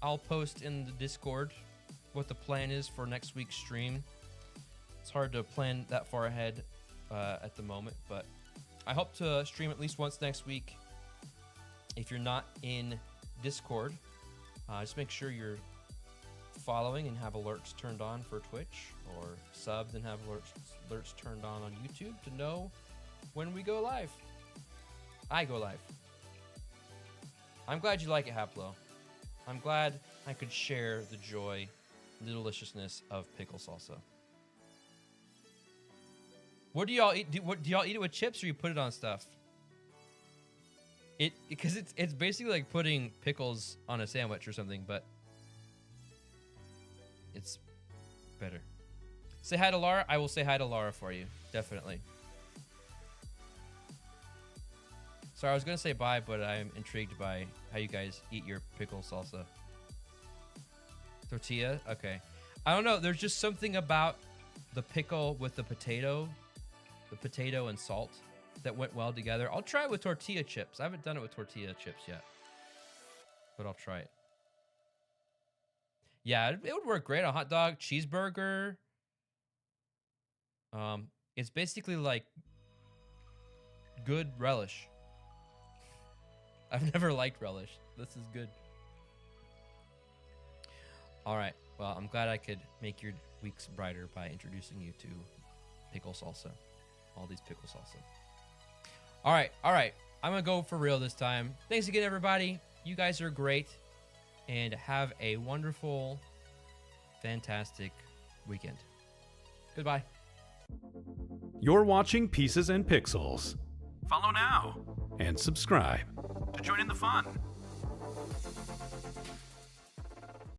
A: I'll post in the Discord what the plan is for next week's stream. It's hard to plan that far ahead at the moment, but I hope to stream at least once next week. If you're not in Discord, just make sure you're following and have alerts turned on for Twitch, or subbed and have alerts turned on YouTube to know when we go live. I go live. I'm glad you like it, Haplo. I'm glad I could share the joy, the deliciousness of pickle salsa. What do y'all eat? Do y'all eat it with chips, or you put it on stuff? Because it's basically like putting pickles on a sandwich or something, but it's better. Say hi to Laura. I will say hi to Laura for you, definitely. Sorry, I was gonna say bye, but I'm intrigued by how you guys eat your pickle salsa. Tortilla? Okay. I don't know. There's just something about the pickle with the potato and salt that went well together. I'll try it with tortilla chips. I haven't done it with tortilla chips yet, but I'll try it. Yeah, it would work great on a hot dog, cheeseburger. It's basically like good relish. I've never liked relish. This is good. All right. Well, I'm glad I could make your weeks brighter by introducing you to pickle salsa. All these pickle salsa. All right. I'm going to go for real this time. Thanks again, everybody. You guys are great. And have a wonderful, fantastic weekend. Goodbye.
G: You're watching Pieces and Pixels. Follow now and subscribe to join in the fun.